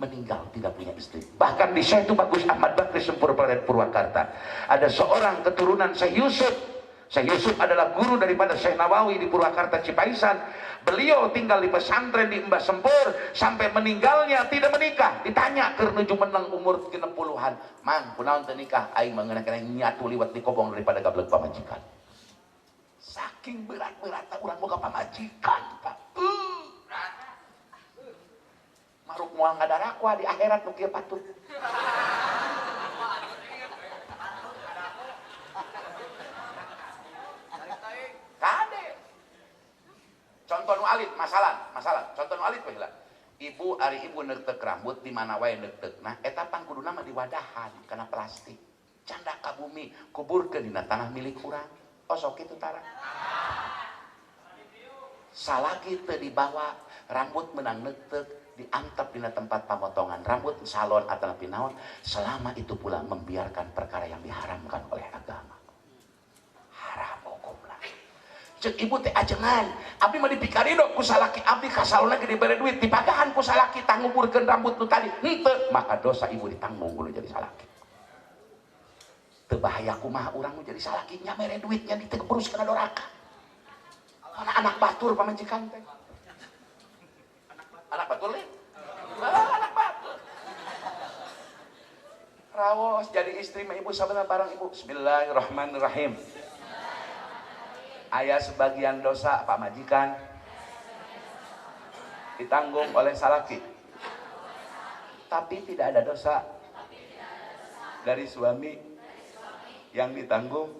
meninggal tidak punya istri. Bahkan di Syekh Bagus Ahmad Bakri Sempur Planet Purwakarta ada seorang keturunan Syekh Yusuf. Syekh Yusuf adalah guru daripada Syekh Nawawi di Purwakarta Cipaisan. Beliau tinggal di pesantren di Mbah Sempur sampai meninggalnya tidak menikah. Ditanya keur nuju menang umur 60-an, "Man, kunaon teu nikah?" Aing mangeuna-keuna nyatu liwat di kobong daripada gablek pamajikan. Saking berat-beratnya urang boga pamajikan, Pak. Maruk moal ngadarakwa di akhirat nu kieu patut. Kade. Contoh nu alit masalah. Contoh nu alit baheula. Ibu ari ibu neuteuk rambut di mana wae neuteukna eta pan kuduna mah diwadahan kana plastik. Candak ka bumi kuburkeun dina tanah milik urang. Osok itu tara. Salagi teu dibawa rambut menang neuteuk diantep dina tempat pemotongan rambut salon atau naon selama itu pula membiarkan perkara yang diharamkan oleh agama. Haram hukumna. Cek ibu teh ajengan abdi mah dipikaridok ku salaki abdi kasalona ge dibere duit dipagahan ku salaki tanguburkeun rambut nu tadi henteu maka dosa ibu ditanggung kudu jadi salaki teu bahaya kumaha urang nu jadi salaki nya mere duitnya ditegebruskeun ka doraka mana anak batur pamajikan teh anak batur leh anak batur rawos jadi istri mah ibu sabenerna bareng ibu bismillahirrahmanirrahim aya sebagian dosa pak majikan ditanggung oleh salaki tapi tidak ada dosa dari suami yang ditanggung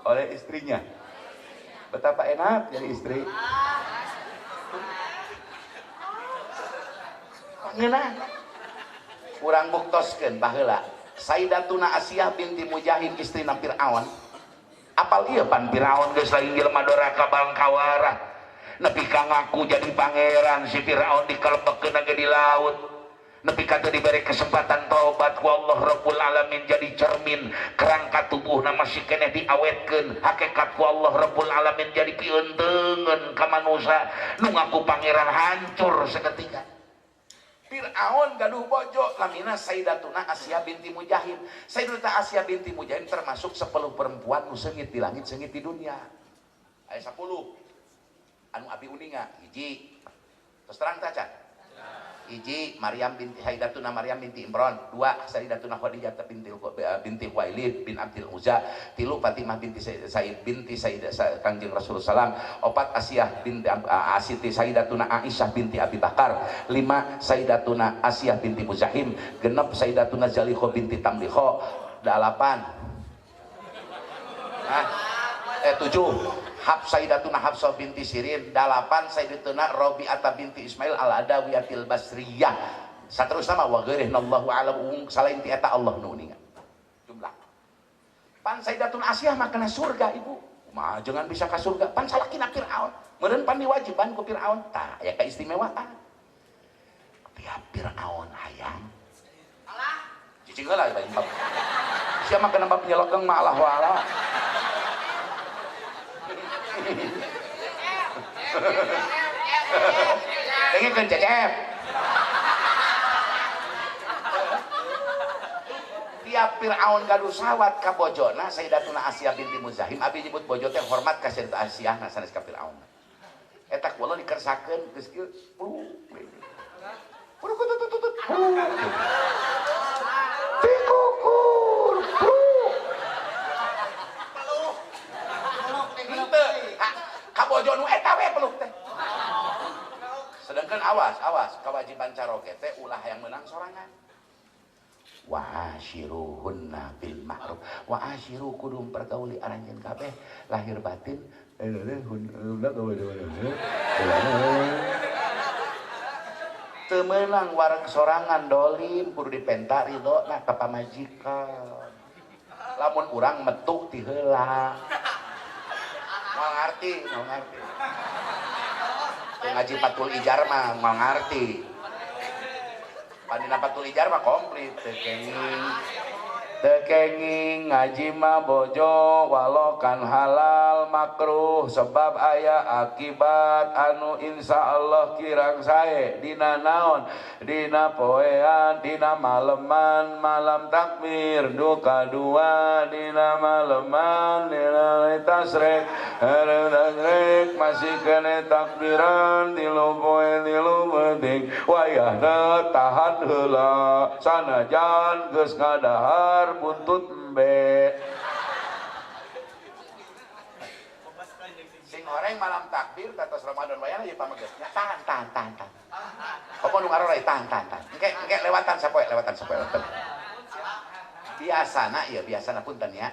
oleh istrinya. Betapa enak jadi istri. Pangeunah urang buktoskeun baheula Sayyidatuna Asiyah binti Mujahid istrina Fir'aun. Apal ieu pan Firaun geus lain jelema doraka bangkawara nepi ka ngaku jadi pangeran si Firaun dikalbekeun ge di laut nepi ka teu diberi kesempatan tobat ku Allah Rabbul Alamin jadi cermin kerangka tubuhna masih keneh diawetkeun hakikat ku Allah Rabbul Alamin jadi pieunteugeun ka manusia nu ngaku pangeran hancur saketika. Fir'aun gaduh bojo namina Sayyidatuna Asiyah binti Mujahid. Sayyidatuna Asiyah binti Mujahid termasuk 10 perempuan nu seungit di langit seungit di dunia. Aya 10. Anu abi uninga hiji. Terus terang teh can. Hiji Maryam binti Sayyidatuna Maryam binti Imran, 2 Sayyidatuna Khadijah binti Khuwailid bin Abdul Uzza, 3 Fatimah binti Said binti Kanjeng Rasulullah SAW, 4 Asiyah binti Siti Sayyidatuna Aisyah binti Abi Bakar, 5 Sayyidatuna Asiyah binti Muzahim, 6 Sayyidatuna Zalikho binti Tamliho, 8 7 Sayyidatuna Hafsah binti Sirin, 8 Sayyidatuna Rabi'ah binti Ismail al-Adawiyatil Basriyah. Saterusna mah wa ghairihillahu a'lam salain ti eta Allah nu uningan. Jumlah. Pan Sayyidatuna Asiyah mah kana surga ibu. Mah jangan bisa ka surga pan salakina Firaun. Meureun pan diwajiban ku Firaun. Tah aya keistimewaan. Tiap Firaun hayang. Allah. Cicing heula bae. Sia mah kana bab nyelokeng mah Allah wala. Dengekeun cecep. Tiap Firaun gaduh sawat ka bojona Sayyidatuna Asiyah binti Muzahim abi nyebut bojo teh hormat ka Sayyidatuna Asiyah na sanes ka Firaun. Eta kula dikersakeun geus kieu tutut. Tikukur. Kabojo nu eta we peluk teh. Sedangkan awas kewajiban caroge teh ulah yang menang sorangan. Wa asyiruhunna bil ma'ruf. Wa asyiru kudu pergauli aranjeun kabeh lahir batin. Teu meunang wareg sorangan dolim kudu dipenta ridona ka pamajikan. Lamun urang metuk ti heula. Mau ngerti ngaji Fathul Ijar mah mau ngerti pandina Fathul Ijar mah komplit tekenging ngaji mah bojo walokan halal makruh sebab aya akibat anu insyaallah kirang sae dina naon dina poean dina maleman malam takbir duka dua dina maleman dina tasrek tasrek masih kene takbiran tilu poe tilu penting wayahna tahan heula sanajan geus ngadahar buntut embe sing goreng malam takbir tatos Ramadan wayana ieu pamegesnya tahan komo nu ngarorai tahan engke lewatan sapoe biasana punten ya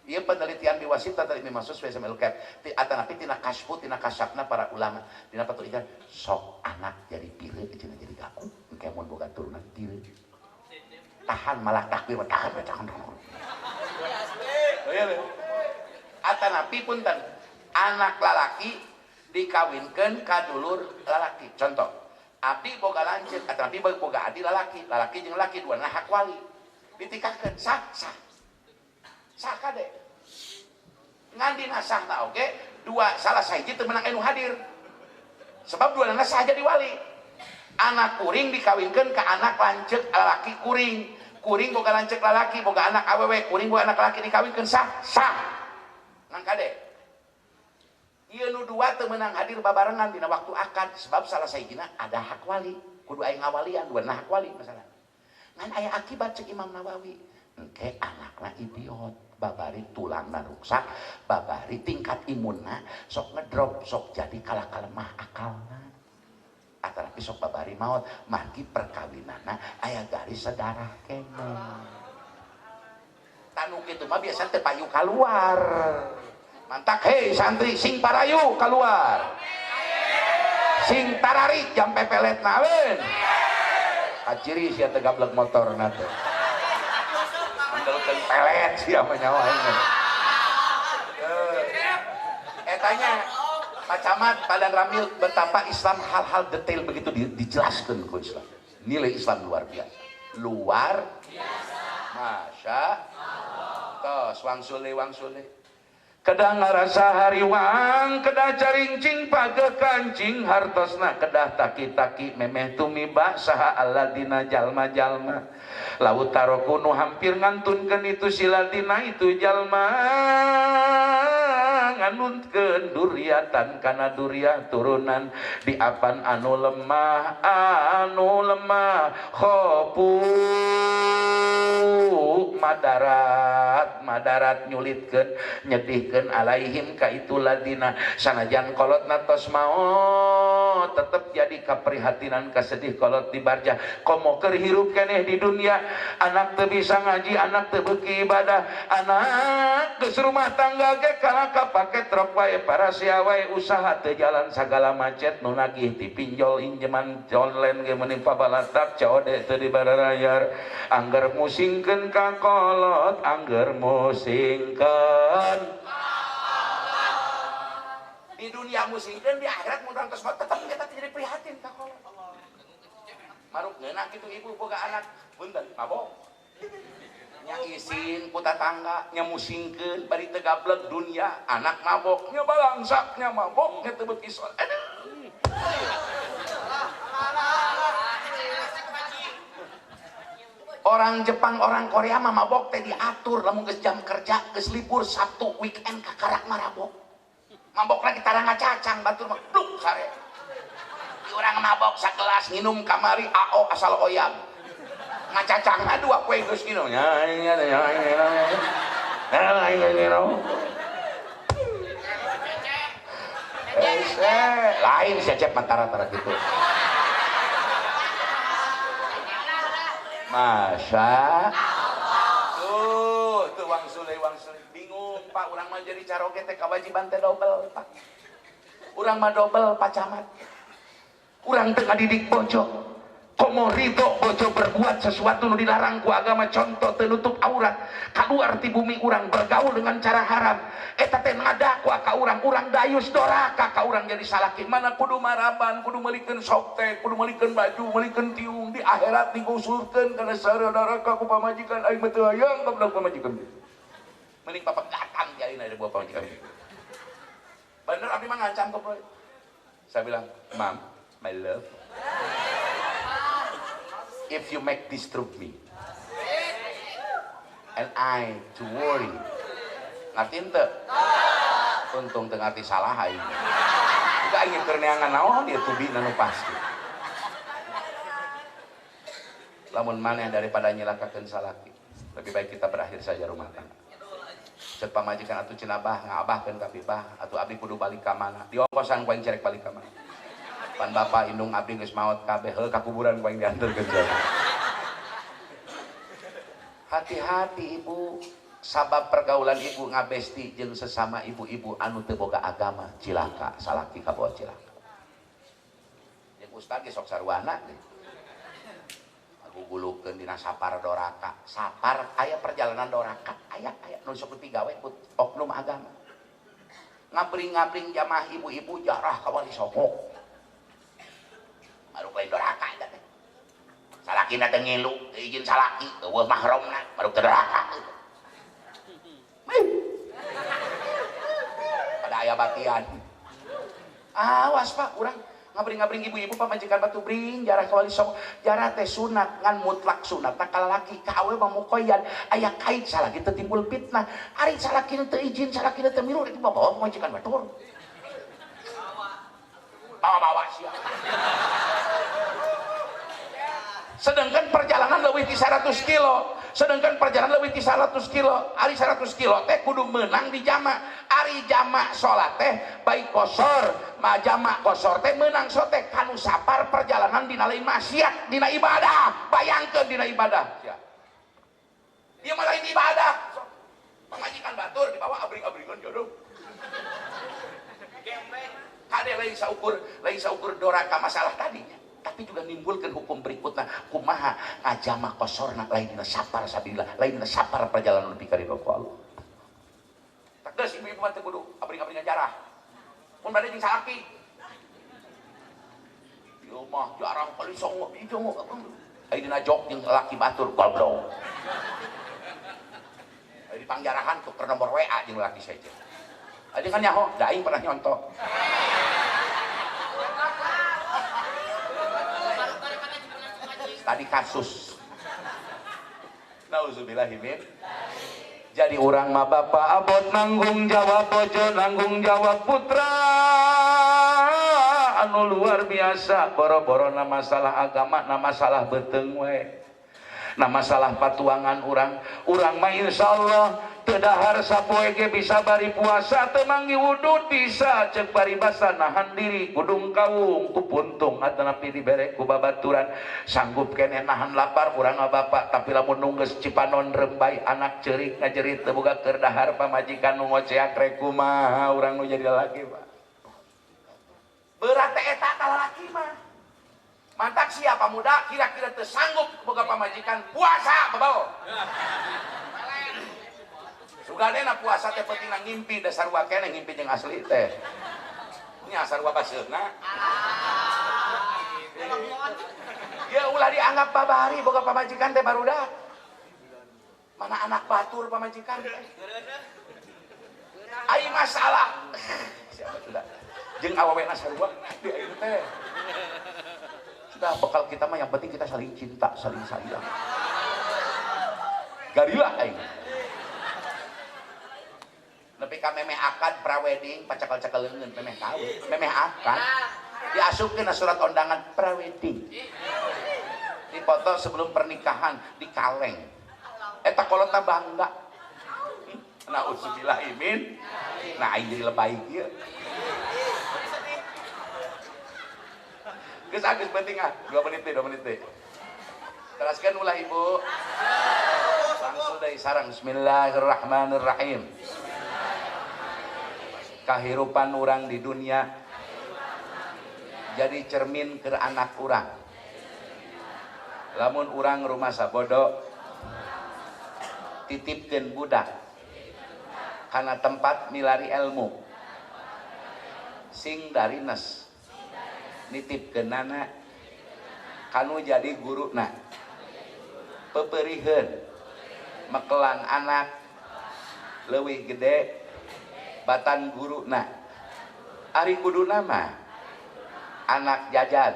ieu penelitian di Wasita dari Mimasus WSML Cap atanapi tina kasfu tina kasapna para ulama tina Fathul Ijar sok anak jadi pireuk cenah jadi gaku engke mun boga turunan pireuk tahan malah takbir tahan. Atanapi punten anak lalaki dikawinkeun ka dulur lalaki. Contoh, abdi boga lanceuk atanapi boga adi lalaki jeung laki duana hak wali. Ditikakeun sah kade. Ngan dina sahna oge dua salah sahiji teu meunang anu hadir sebab dua anak saja diwali. Anak kuring dikawinkeun ka anak lanceuk lalaki kuring, kuring boga lanceuk lalaki boga anak awewe, kuring boga anak laki dikawinkeun sah ngan kade ieu nu dua teu meunang hadir babarengan dina waktu akad sebab salah sahijina ada hak wali, kudu aya ngawalian dua hak wali masalah ngan aya akibat cek Imam Nawawi engke anakna idiot babari tulangna ruksak babari tingkat imunna sok ngedrop sok jadi kalah kalemah akalna atarapi sok babari maut margi perkawinanna aya garis sedarah kene tanu kitu mah biasa teu payu kaluar mantak hei santri sing parayu keluar sing tararik jam pepelet nawen kaciri sia teu gablek motor na teh andelkeun pelet sia mah nyawa ini etanya Pak Camat Padang Ramil betapa Islam hal-hal detail begitu dijelaskan ke Islam nilai Islam luar biasa Masya tos wang sule kedah ngarasa hariwang kedah caringcing page kancing hartosna kedah taki-taki memeh tumiba saha aladina jalma-jalma laut taroku nu hampir ngantunkeun itu siladina itu jalma nganunkeun duriatan kana duriah turunan di apan anu lemah khopu madarat nyulitkeun nyedihkeun alaihim ka itu ladina sanajan kolotna tos maot tetep jadi kaprihatinan kasedih kolot di barjah komo keur hirup keneh di dunia anak teu bisa ngaji anak teu beuki ibadah anak geus rumah tangga ge kana kapake trok wae para sia wae usaha teu jalan sagala macet nu nagih ti pinjol injeman online ge meuning pabalatak caode teu dibararayar angger musingkeun ka kolot angger musingkeun di dunia musingkeun di akhirat mun urang tos tetep kita jadi prihatin ka kolot maruk ngeunak kitu ibu boga anak punten mabok nya isin ku tatangga nya musingkeun bari teu gablek dunia anak mabok nya balangsak nya mabok nya teu beuki salat orang Jepang orang Korea mah mabok teh diatur lamun geus jam kerja geus libur Sabtu weekend kakarak marabok mabok lagi tarang ngacacang batur mah bluk sare urang mabok sagelas nginum kamari AO asal oyang ngacacang dua kue geus kieu nya lain cecep mantara-tara gitu Masya tuh wang sule bingung Pak urang mah jadi caroge teh kawajiban teh double Pak urang mah double Pak Camat urang teu ngadidik bojo komo ridho bojo berbuat sesuatu nu dilarang ku agama contoh teu nutup aurat kaluar ti bumi urang bergaul dengan cara haram eta teh ngadaku ka urang dayus doraka ka urang jadi salaki mana kudu maraban kudu meulikeun sok teh kudu meulikeun baju meulikeun tiung di akhirat digusurkeun kana saudara ka ku pamajikan aing mah teu hayang ka budak pamajikan mending papegatan jalina dari buah pamajikan bener abdi mah ngancam ke boy saya bilang mam my love if you make disturb me and I to worry ngerti ente? Untung teu ngarti salah aing juga ingin kerneangan naon dia tubi nanu pasti lamun maneh daripada nyelakakeun salaki lebih baik kita berakhir saja rumah tangga cek pamajikan atuh cenah bah ngabahkeun ka pibah atuh abdi kudu balik ka mana diongkosan ku aing cerek balik ka mana pan bapak indung abdi geus maot kabeh heuh ka kuburan ku aing dianterkeun jalan hati-hati ibu sabab pergaulan ibu ngabesti jeung sesama ibu-ibu anu teu boga agama cilaka salaki kabawa cilaka jeung ustad ge sok sarwana deui aku gulukeun dina sapar doraka sapar aya perjalanan doraka aya nu sok digawe ku oknum agama ngabring-ngabring jamaah ibu-ibu jarah ka wali sokok maruk lain doraka eta teh salakina teh ngilu izin salaki eueuh mahromna maruk teh doraka pada aya batian. Awas Pak, urang ngabring-ngabring ibu-ibu pamajikan batu bring jarah kawali sok jarah teh sunat ngan mutlak sunat tak laki kawe mamukoyan aya kait salaki teu timbul fitnah ari salaki teu izin salaki teu milu itu bawa pamajikan batur bawa sia. Sedangkan perjalanan leuwih ti 100 kilo, sedangkan perjalanan leuwih ti 100 kilo, ari 100 kilo teh kudu menang di jama. Ari jama salat teh baik kosor, ma jama kosor teh menang sote kanu sapar perjalanan dina lain maksiat, dina ibadah. Bayangkeun dina ibadah. Sia. Ieu mah lain ibadah. Pamajikan batur dibawa abring-abringan jodoh. Kade lain saukur doraka masalah tadinya. Tapi juga nimbulkan hukum berikutnya kumaha ngajama kosorna lain dina sapar sabila lain dina sapar perjalanan lebih ka ridho Allah. Tak geus ibu-ibu mah teu kudu abring-abringan jarah. Mun bade jeung salaki. Ieu mah jarang kali songo di jongo. Ai dina jok jeung laki batur goblok. Ai di pangjarahan tuker nomor WA jeung laki saja. Aja kan nyaho, da aing pernah nyontok. Tadi kasus nauzubillahimin. Jadi orang mah bapak abot nanggung jawab bojo nanggung jawab putra anu luar biasa boro-boro na masalah agama na masalah beteng we na masalah patuangan urang mah insyaallah teu dahar sapoe ge bisa bari puasa teu manggi wudhu bisa ceuk bari basa nahan diri kudung kawung ku puntung atanapi dibere ku babaturan sanggup keneh nahan lapar urang bapak tapi lamun nunggeus cipanon rembay anak ceurik ngajerit teu boga keur dahar pamajikan nu ngoceak rek kumaha urang nu jadi lalaki Pak berat teh eta ka lalaki mah mantak siapa muda kira-kira teu sanggup boga pamajikan puasa babaw sugadena puasa teh penting ngimpi dasar wa keneh ngimpi jeung asli teh nya asar wa baseuna ya ulah dianggap babari boga pamajikan teh barudak mana anak batur pamajikan teh ai masalah siapa sudah jeung awewena sarua di ieu teh sudah bekal kita mah yang penting kita saling cinta saling sayang garilah aing nepi ka memeh akad prawedding pacakal-cakaleungeun memeh kawin memeh akad diasupkeun surat undangan prawedding dipoto sebelum pernikahan di kaleng eta kolotna bangga nauzubillahimin nah aing jadi lebay kieu geus agus penting 2 menit deh teraskeun ulah ibu langsung dari sarang bismillahirrahmanirrahim kahirupan orang di dunia jadi cermin ke anak orang lamun orang rumah sabodo titipkeun budak karena tempat milari ilmu sing darines nitipkeunana kanu jadi guruna peperihun mekelan anak leuwih gede batan guruna ari kuduna mah anak jajan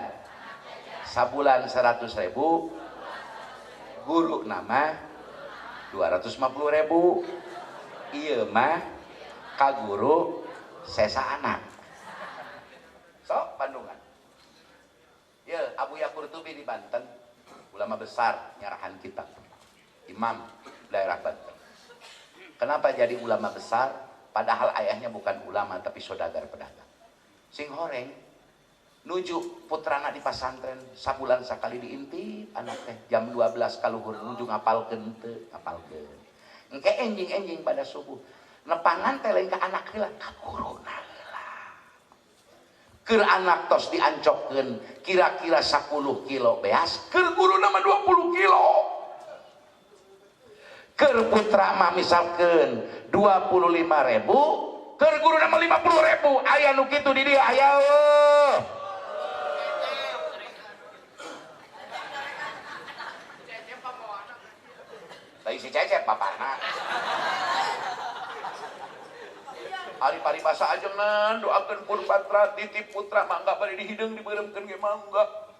sabulan 100.000 guru nama 250.000 ieu mah ka guru sesa anak sok Bandungan ya Abuya Qurtubi di Banten ulama besar nyarahan kitab imam daerah Banten kenapa jadi ulama besar padahal ayahnya bukan ulama tapi saudagar pedagang sing horeng nuju putrana di pasantren sabulan sakali diintip anak teh jam 12 kaluhur nuju ngapalkeun teu ngapalkeun engke enjing-enjing pada subuh nepangan teh lain ka anak heula ka guruna heula keur anak tos diancokkeun kira-kira 10 kilo beas keur guruna mah 20 kilo keur putra mah misalkeun 25.000 keur guruna mah 50.000 aya nu kitu di dieu aya si Cecep bapakna Ari paribasa ajengan doakeun pun patra titip putra mangga bari dihideung dibeureumkeun ge mangga.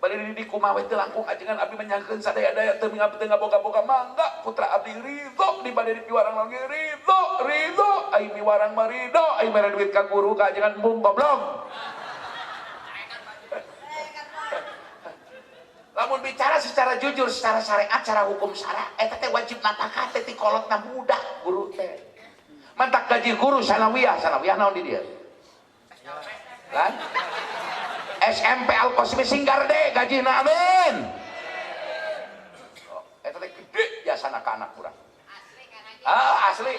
Bari di kumaha teh langkung ajengan abdi menyangkeun sadaya-daya teu abdi teu ngaboga-boga mangga putra abdi ridho di bade di piwarang lagi ridho ai piwarang mah ridho ai mere duit ka guru ka ajengan bung goblok. Lamun bicara secara jujur, secara syariat, secara hukum syara, eta teh wajib nafkah teh ti kolotna budak guru teh. Mantak gaji guru sanawiyah naon di dieu? Lan SMP Al-Qasmi Singgarde gajina amin. Oh, eta teh gede jasana ka anak urang. Asli.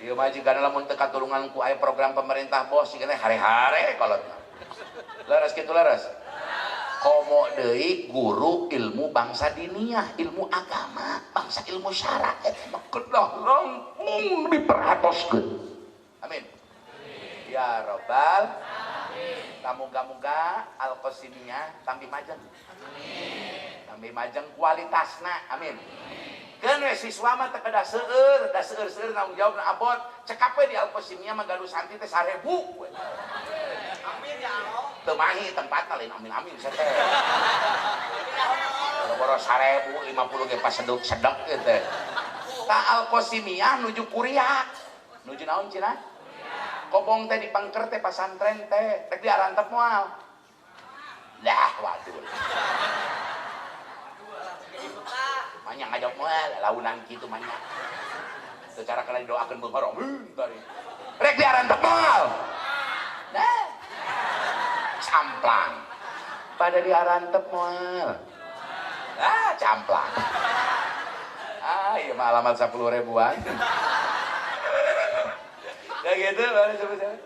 Ieu mah jigana lamun teu katulungan ku aya program pemerintah bos sigana hare-hare kolotna. Leres kitu leres. Komo deui guru ilmu bangsa diniyah, ilmu agama, bangsa ilmu syara eta mah kedah langkung diperhatoskeun. Amin. Ya Rabbal alamin. Muga-muga Al-Qasimiyah tampi majeng. Amin. Tampi majeng kualitasna. Amin. Keun we siswa mah teu kedah seueur, da seueur-seueur tanggung jawabna abot. Cekap we di Al-Qasimiyah mah gaduh santri teh 1000. Amin ya Allah. Teu mahi tempatna lain amin-amin saya teh. Boro 1000 50 ge pas sedek kieu teh. Ta Al-Qasimiyah nuju Kuriak. Nuju naon cenah? Kobong teh dipangker teh pasantren teh, rek diarantep moal. Lah waduh. Manya ngajak moal, launan kitu manya. Secara kana didoakeun beung haram. Tari. Rek diarantep moal. Nah. Camplang. Pada diarantep moal. Camplang. Iya mah alamat 10 ribuan. Ya gitu baru sebetulnya.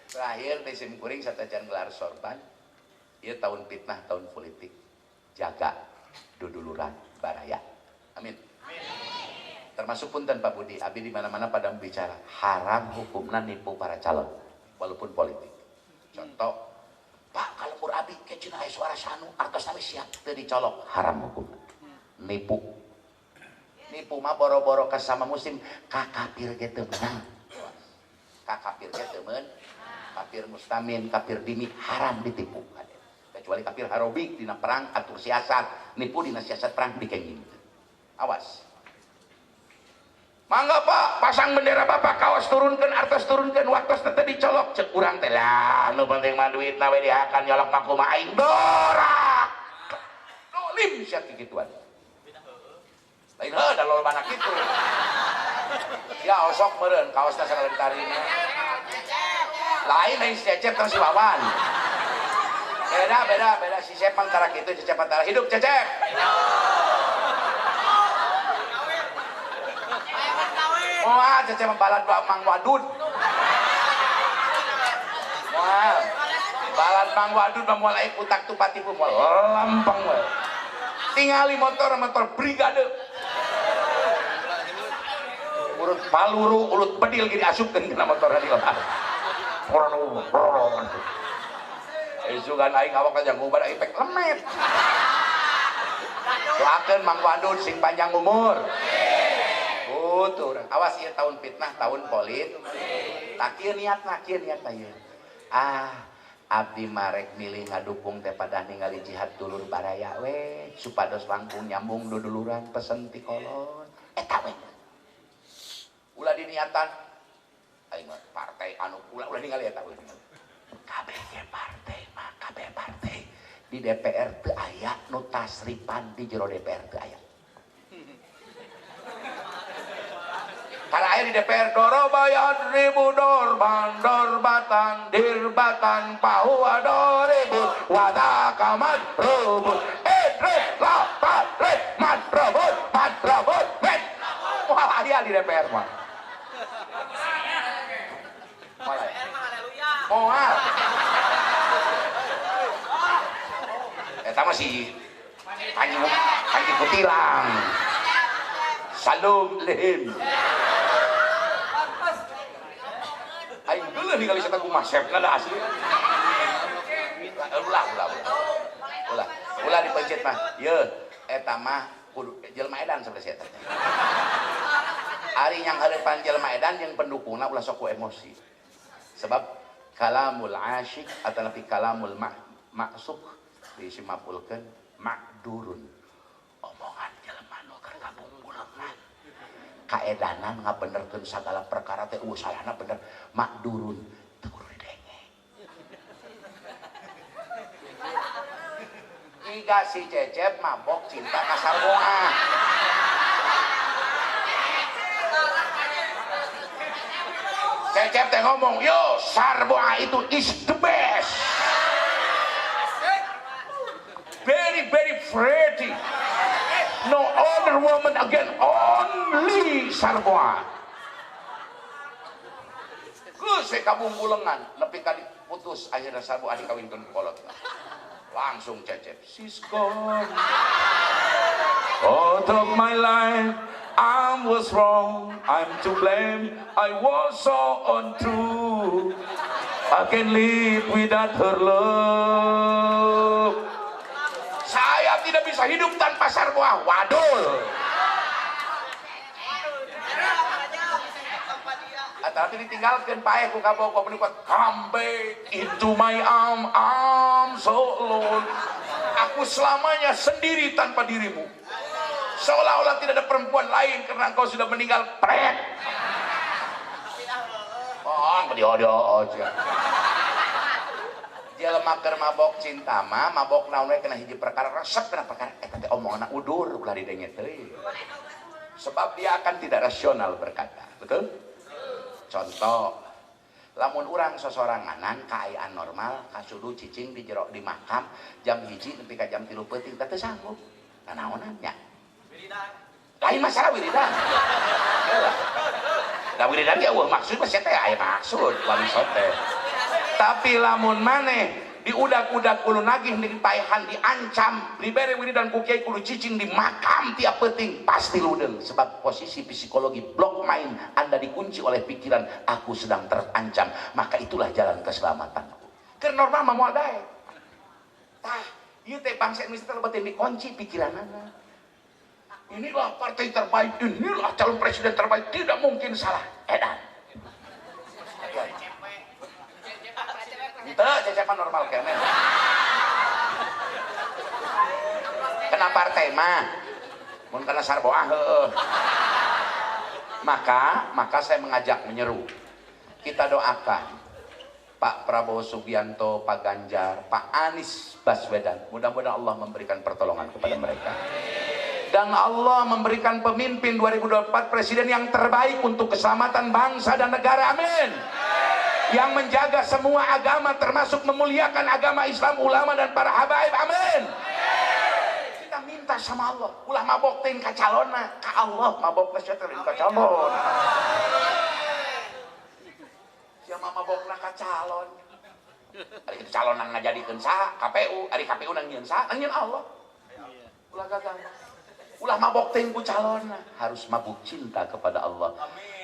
Terakhir di Simkuring satajan gelar sorban. Ieu tahun fitnah, tahun politik. Jaga duduluran baraya. Amin. Termasuk punten Pak Budi, abdi di mana-mana pada bicara haram hukumna nipu para calon walaupun politik. Contoh, Pak kalau pur abdi ke cenah aya suara sanu artos nami siap teu dicolok, haram hukum. Nipu. Nipu mah boro-boro ka sama musim kakapir ge teu menang. Kakapir ge teu meun. Kafir mustamin, kafir dimi haram ditipu. Kecuali kafir harobik dina perang atur siasat, nipu dina siasat perang dikenging. Awas. Mangga Pak, pasang bendera Bapak, kaos turunkeun, artos turunkeun, waktos teh dicolok, cek urang teh lah, nu penting mah duitna we dihakan nyolok mah kumaha aing dorak. Dolim sia kikituan. Lain heuh da lolobana kitu. Ya osok meureun kaosna sagala ditarina. Lain si Cecep tong si Wawan. Beda si Cecep antara kitu, Cecep antara hidup Cecep. Wah, Cecep balad Mang Wadud. Wah, balad Mang Wadud mah moal aya kutak tupati pun moal lampang we. Tingali motor brigade. Urut paluru, ulut bedil ge diasupkeun kana motor hadilah. Isugan aing awak aja ngubah efek lemet. Doakeun Mang Wadud sing panjang umur. Tuh, awas ieu tahun fitnah, tahun politik. Tak kieu niatna ieu. Abdi marek milih ngadukung teh pada ningali jihad dulur baraya we, supados langkung nyambung duduluran pesen ti kolon. Eta we. Ulah diniatan aing partai anu ulah ningali eta we. Kabeh partai di DPR teu aya nu tasripan di jero DPR teu aya. Kalau aya di DPR dorobayat ribu dorbatan dirbatan pahuwa doribu wadakamat rubut matrobut met. Wah aya di DPR mah. Malah ya. Moal. Eta mah si Panji Kutilang. Salum lehim. Aing geuleuh ningali eta kumaha sepna da asli. Ulah dipencet mah. Yeuh, eta mah kudu jelema edan sabelah eta. Ari ari yang hareupan jelema edan yang pendukungna ulah sok ku emosi. Sebab kalamul asyik atau nabi kalamul maksuk disimapulkeun makdurun. Omongan jelema nu keur kabungbulengan. Kaedanan ngabenerkeun sagala perkara teh usahana bener makdurun teu kudu didenge. Iga si Cecep mabok cinta ka Sarboa. Cecep teh ngomong, yo Sarboa itu is the best, very very pretty, no other woman again, only Sarboa. Geus kabungbulengan nepi ka diputus akhirnya Sarboa dikawinkeun ku kolot. Langsung Cecep, she's gone out of my life. I was wrong, I'm to blame, I was so untrue, I can live without her love. Saya tidak bisa hidup tanpa Sarboa. Wadul. Tapi ditinggalkan paeh ku kaboko menikot. Come back into my arm, I'm so alone. Aku selamanya sendiri tanpa dirimu. Seolah-olah tidak ada perempuan lain karena engkau sudah meninggal. Pret. Oh, diodo aja. Jelema keur mabok cinta mah, mabok naon we kena hiji perkara resep kena perkara eta teh omonganna udur ulah didenge teuing. Sebab dia akan tidak rasional berkata. Betul? Contoh, lamun urang sosoranganan kaayaan normal kasudu cicing di jero di makam jam 1 nepi ka jam 3 peuting teh teu sanggup. Nanaonan nya? Lain masalah wiridan. Da wiridan ge eueuh maksud mah teh aya maksud wali sote. Tapi lamun maneh diudak-udak kudu nagih dipaehan diancam dibere wiridan ku kiai kudu cicing di makam tiap peuting pasti ludeng sebab posisi psikologi blok main Anda dikunci oleh pikiran aku sedang terancam, maka itulah jalan keselamatanku. Keur normal mah moal daek. Tah, ieu teh bangsa Indonesia teh leubeut dikunci pikiranana. Inilah partai terbaik, inilah calon presiden terbaik, tidak mungkin salah. Edan. Itu cecepan normal kene. Kena partai mah, mun kena Sarboa heueuh. Maka saya mengajak menyeru. Kita doakan Pak Prabowo Subianto, Pak Ganjar, Pak Anies Baswedan. Mudah-mudahan Allah memberikan pertolongan kepada mereka. Dan Allah memberikan pemimpin 2024 presiden yang terbaik untuk keselamatan bangsa dan negara. Amin. Yang menjaga semua agama termasuk memuliakan agama Islam, ulama dan para habaib. Amin. Kita minta sama Allah, ulah mabok teh ka calonna, ka Allah mabokna sia teh ka calon. Sia mabokna ka calon. Ari kitu calon nang ngajadikeun saha? KPU, ari KPU nang nyieun saha? Nang nyieun Allah. Ulah gagal. Ulah mabok teh ku calonna, harus mabuk cinta kepada Allah.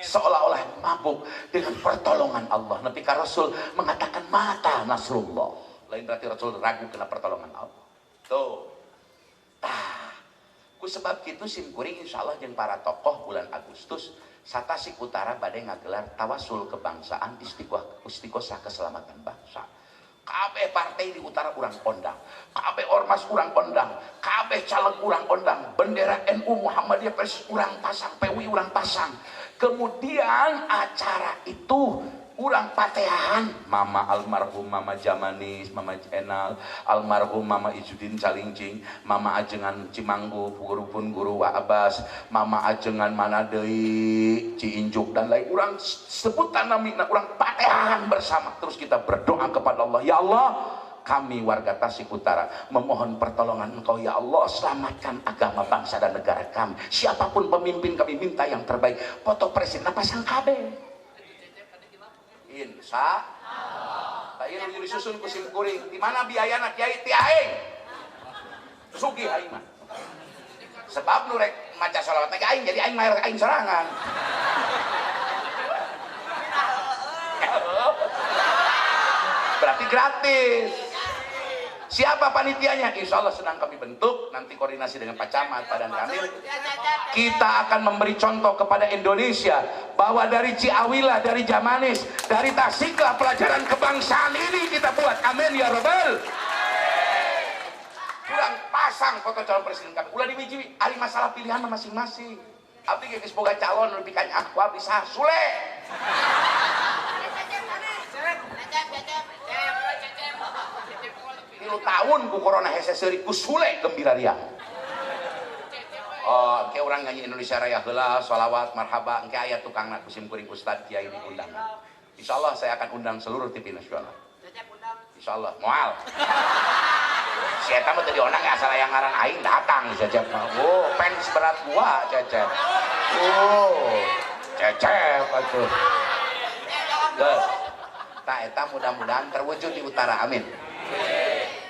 Seolah-olah mabuk dengan pertolongan Allah. Nabi Rasul mengatakan mata nasrullah. Lain berarti Rasul ragu kena pertolongan Allah. Tuh. Ku sebab kitu simkuring insyaallah jeung para tokoh bulan Agustus Satasik Utara bade ngagelar tawasul kebangsaan istiqosah keselamatan bangsa. Kabeh partai di utara urang kondang, kabeh ormas urang kondang, kabeh caleg urang kondang, bendera NU Muhammadiyah Persis urang pasang, PWI urang pasang. Kemudian acara itu urang patehan, Mama almarhum Mama Jamanis, Mama Enal, almarhum Mama Izudin Calingcing, Mama Ajengan Cimanggu, guru pun guru Wa Abbas, Mama Ajengan mana deui Ciinjuk dan lain urang sebutan namina urang patehan bersama. Terus kita berdoa kepada Allah, ya Allah, kami warga Tasik Utara memohon pertolongan Engkau ya Allah, selamatkan agama bangsa dan negara kami. Siapapun pemimpin kami minta yang terbaik. Foto presiden pasang kabeh. Insya Allah. Tayar nu disusun ku simkuring. Di mana biayana kiai ti aing? Sugih aing mah. Sebab nu rek maca shalawat teh aing jadi aing mah aing sorangan. Berarti gratis. Siapa panitianya? Insya Allah sedang kami bentuk, nanti koordinasi dengan Pak Camat, Pak Dan Kamil. Kita akan memberi contoh kepada Indonesia bahwa dari Ciawila, dari Jamanis, dari Tasiklah pelajaran kebangsaan ini kita buat. Amin ya Rabbal. Pulang pasang foto calon presiden kami. Ulah dibiji, hari masalah pilihan masing-masing. Abdi geus boga calon lebih kan aku bisa Sule. Tilu tahun ku corona hese seuri ku Sule gembira dia. Oh, kayak orang nyanyi Indonesia Raya heula, sholawat, marhaba, engke aya tukangna kusim kuring ustad kiai diundang. Insyaallah saya akan undang seluruh TV nasional. Insyaallah moal. Si eta mah teu dionang asal aya ngaran aing datang Cecep mah. Oh, fans berat gua Cecep. Oh, Cecep atuh. Geus. Tah eta mudah-mudahan terwujud di utara. Amin.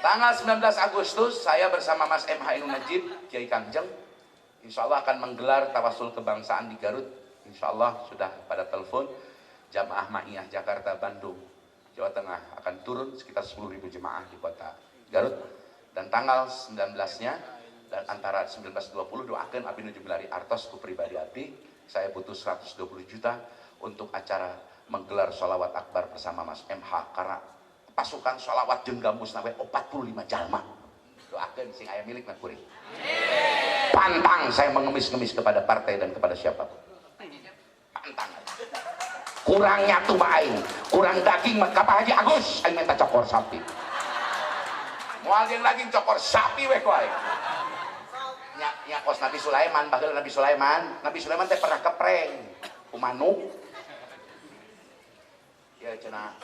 Tanggal 19 Agustus saya bersama Mas MH Ainun Najib, Kiai Kangjeng, insyaallah akan menggelar tawasul kebangsaan di Garut. Insyaallah sudah pada telepon Jamaah Ma'iyah Jakarta, Bandung, Jawa Tengah akan turun sekitar 10.000 jemaah di kota Garut. Dan tanggal 19-nya dan antara 19-20 doakan abdi nuju bilari artos ku pribadi abdi. Saya butuh 120 juta untuk acara menggelar sholawat akbar bersama Mas MH karena pasukan sholawat jeung gambus nawe 45 jalma. Doakan sing aya milik na kuring. Pantang saya mengemis-ngemis kepada partai dan kepada siapapun. Pantang. Kurang nyatu mah aing, kurang daging mah ka Pak Haji Agus aing minta cokor sapi. Moal jeung daging cokor sapi we ku aing. Nya kos Nabi Sulaiman, bageul Nabi Sulaiman. Nabi Sulaiman teh pernah kepreng ku manuk. Ya cenah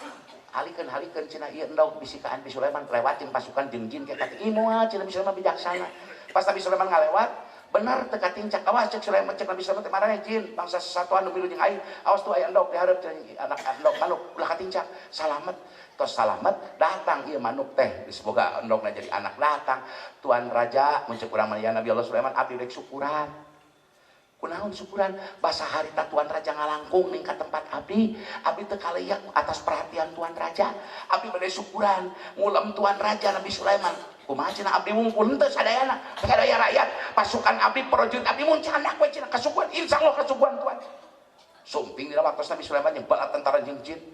halikeun cenah ieu endog bisi ka Nabi Sulaiman lewatin pasukan jeung jin kayak kata imoal cenah Nabi Sulaiman bijaksana. Pas Nabi Sulaiman ngalewat, benar teka tincak awas cek Sulaiman cek Nabi Sulaiman teh marane jin bangsa sesatuan nu milu jeung aing. Awas tuh aya endog di hareup anak endog manuk ulah katincak salamet. Tos salamet datang ieu manuk teh diseboga endogna jadi anak datang. Tuan Raja mun cek urang mah ya Nabi Allah Sulaiman abdi rek syukuran. Kunaon syukuran? Basa harita Tuan Raja ngalangkung ning ka tempat abdi. Abdi teu kaleyak atas perhatian Tuan Raja. Abdi bade syukuran ngulem Tuan Raja Nabi Sulaiman. Kumaha cenah abdi mungkul henteu sadayana. Sadaya rakyat pasukan abdi prajurit abdi mun canak we cenah kasuguhan insyaallah kasuguhan Tuan. Sumping dina waktu Nabi Sulaiman nyebat tentara jeung jin.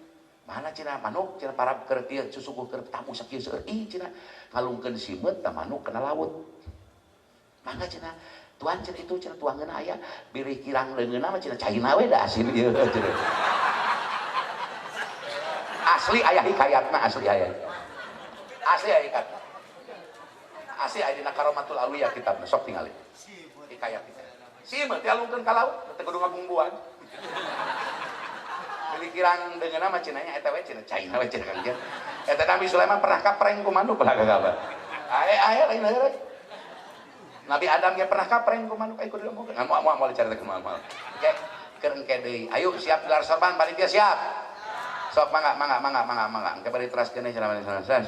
Mana cenah manuk cenah para keur kieu susuguh keur tamu sakieu seueur ih cenah ngalungkeun simeut tah manuk kana laut. Mangga cenah Tuan cenah itu cenah tuangeun aya biri kirang leungeunna mah cenah caina we da asli ieu cenah. Asli aya hikayatna asli aya. Asli aya hikayat. Asli aya dina Karomatul Alwiyah kitabna sok tingali. Hikayat itu. Simeut dialungkeun ka laut teu kudu ngabungbuan. Bili kirang leungeunna mah cenah nya eta we cenah caina we cenah kan. Eta Nabi Sulaiman pernah kapreng ku manuk ulah kagaba. Aya lain lain. Nabi Adam ge pernah kapreng ku manuk kudu ngomong. Moal dicaritakeun moal. Oke, keur engke deui. Ayo siap gelar sorban panitia siap. Sok mangga. Engke bari teraskeun cenah siap.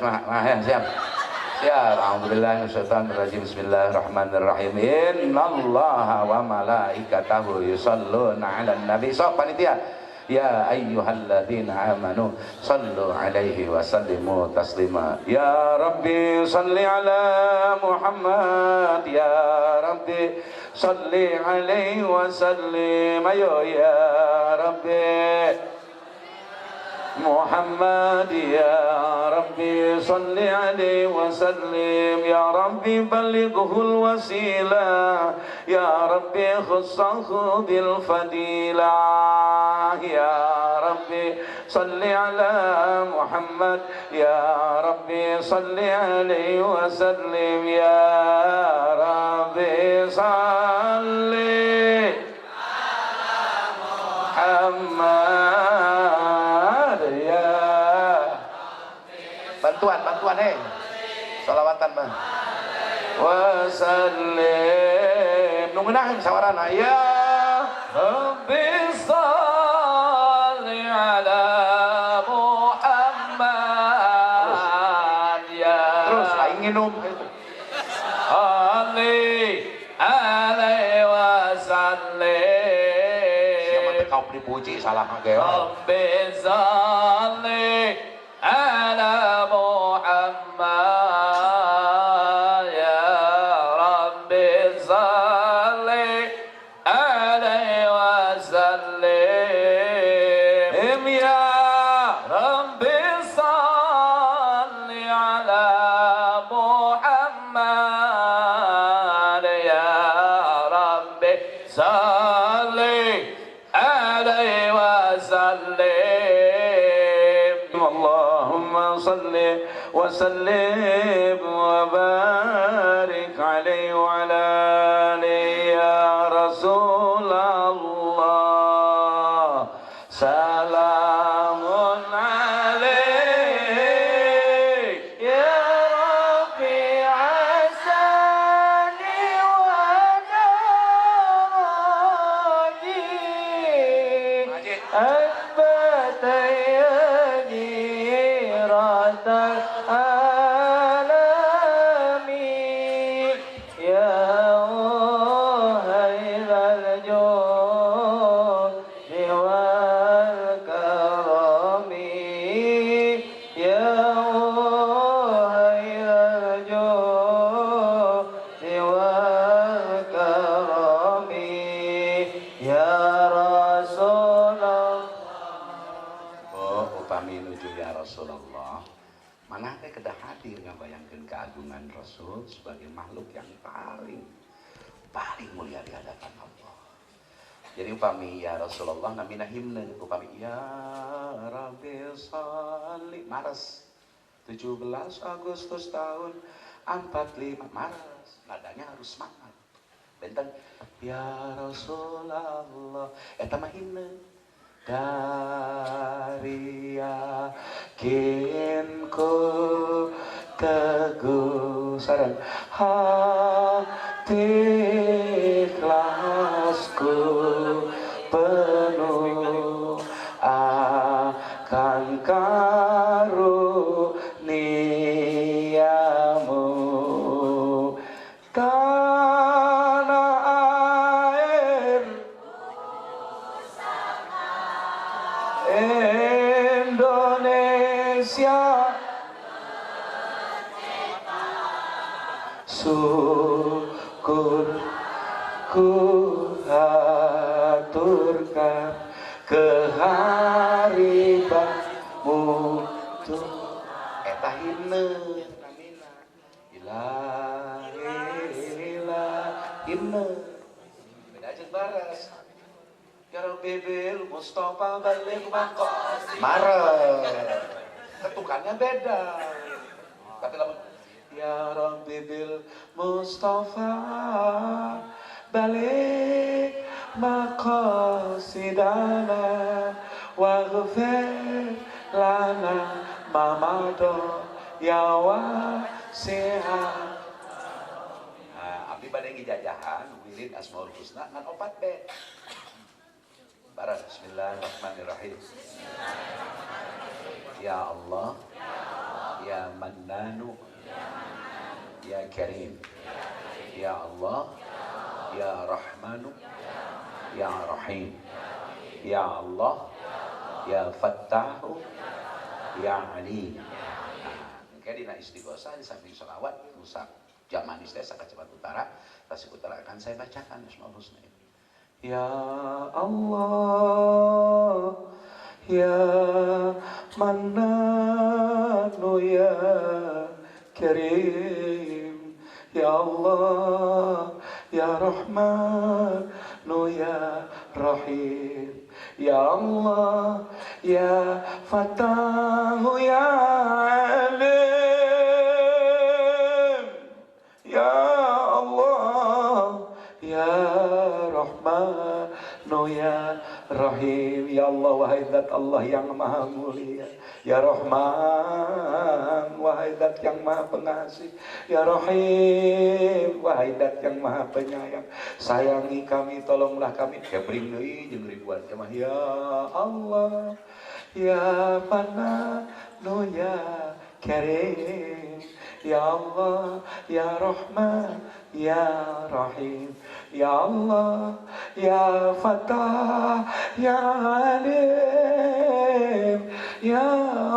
Siap. Alhamdulillah minasyaitonir bismillahirrahmanirrahim. Innallaha wa malaikatahu yusholluna 'alan nabi. Sok panitia. Ya ayyuhalladzina amanu sallu alaihi wa sallimu taslima. Ya Rabbi salli ala Muhammad. Ya Rabbi salli alaihi wa sallim. Ayo ya Rabbi Muhammad. Ya Rabbi salli alaihi wa sallim. Ya Rabbi ballighul wasilah. Ya Rabbi khussahu bil fadilah. Ya Rabbi salli ala Muhammad. Ya Rabbi salli alaihi wa sallim. Ya Rabbi salli ala Muhammad. Bantuan sholawatan mah wa sallim nu ngeunaheun sawarana ya Rabbi shalli ala Muhammad ya terus aing nginum alaihi wa sallim siapa teh kau dipuji salah ge Rabbi shalli ala Muhammad عليه وسلم اللهم صل وسلم وبارك عليه وعلى آله يا رسول الله سلام عليك يا ربي عساني ونادي أثبت يديرة العالم يا هيل الجود والكرم يا هيل الجود والكرم يا رسول الله. Oh, upami nuju ya Rasulullah, mana teh kedah hadir ngabayangkeun keagungan Rasul sebagai makhluk yang paling mulia di hadapan Allah. Jadi upami ya Rasulullah namina himne, upami ya Rabbi sholli Maret 17 Agustus tahun 45 Maret, nadanya harus semangat. Benten ya Rasulullah, eta mah himne dari yakinku teguh sareng hati ikhlasku penuh akan karuniamu tanah air Indonesia syukur ku haturkan keharibanmu tuh eta himne himne beda aja baras ya Rabbi bil Mustafa balik mako Maret ketukannya beda tapi lama ya Rabbi bil Mustafa balik maqasidana waghfir lana mamado ya wasi'ah. Abdi bade ngijajahan wilid Asmaul Husna ngan opat bed barang bismillahirrahmanirrahim. Ya Allah ya Mannanu ya Karim ya Allah ya Rahmanu ya Rahim ya Allah ya Fattahu ya Alim. Mungkin dina istighosah di samping sholawat rusak zaman desa Kacepat Utara Tasik Utara akan saya bacakan Asmaul Husna ini. Ya Allah ya Mannanu ya Karim ya Allah ya Rahmanu ya Rahim ya Allah ya Fattahu ya Alim ya Allah ya Rahmanu ya Rahim ya Allah wahai zat Allah yang maha mulia ya Rahman wahai zat yang maha pengasih ya Rahim wahai zat yang maha penyayang sayangi kami tolonglah kami kebring deui jeung ribuan jemaah ya Allah ya Mananu ya Karim ya Allah ya Rahman ya Rahim ya Allah ya Fattah ya Alim ya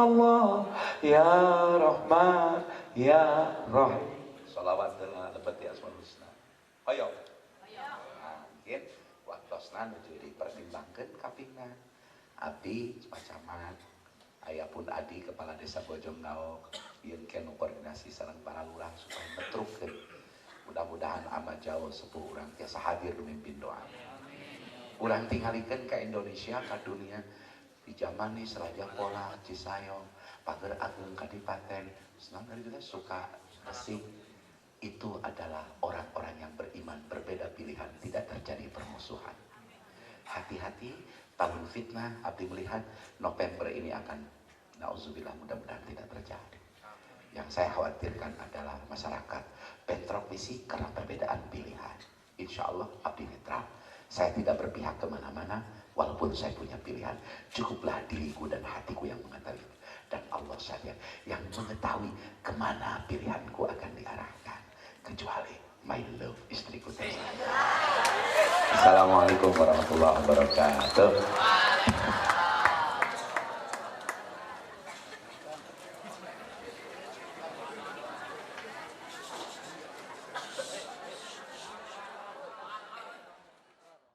Allah ya Rahman ya Rahim. Sholawat dengan lebet ya Asmaul Husna. Ayo. Nah, mungkin waktosna nuju dipertimbangkeun kapingna. Abdi Pacamat aya pun Adi kepala desa Bojong Gaok ieun kenu koordinasi sareng para lurah supaya metrukeun mudah-mudahan amat jauh sepuh urang tiasa hadir mimpin doa. Urang tingalikeun ka Indonesia, ka dunia di zaman ini Seraja Pola, Cisayong, Pager Ageng, Kadipaten, senang dari kita suka asik. Itu adalah orang-orang yang beriman, berbeda pilihan, tidak terjadi permusuhan. Hati-hati, tahun fitnah, abdi melihat November ini akan, nauzubillah, mudah-mudahan tidak terjadi. Yang saya khawatirkan adalah masyarakat bentrok visi karena perbedaan pilihan. Insya Allah abdi netral. Saya tidak berpihak kemana-mana, walaupun saya punya pilihan. Cukuplah diriku dan hatiku yang mengetahui. Dan Allah saja yang mengetahui kemana pilihanku akan diarahkan. Kecuali my love, istriku tersayang. Assalamualaikum warahmatullahi wabarakatuh.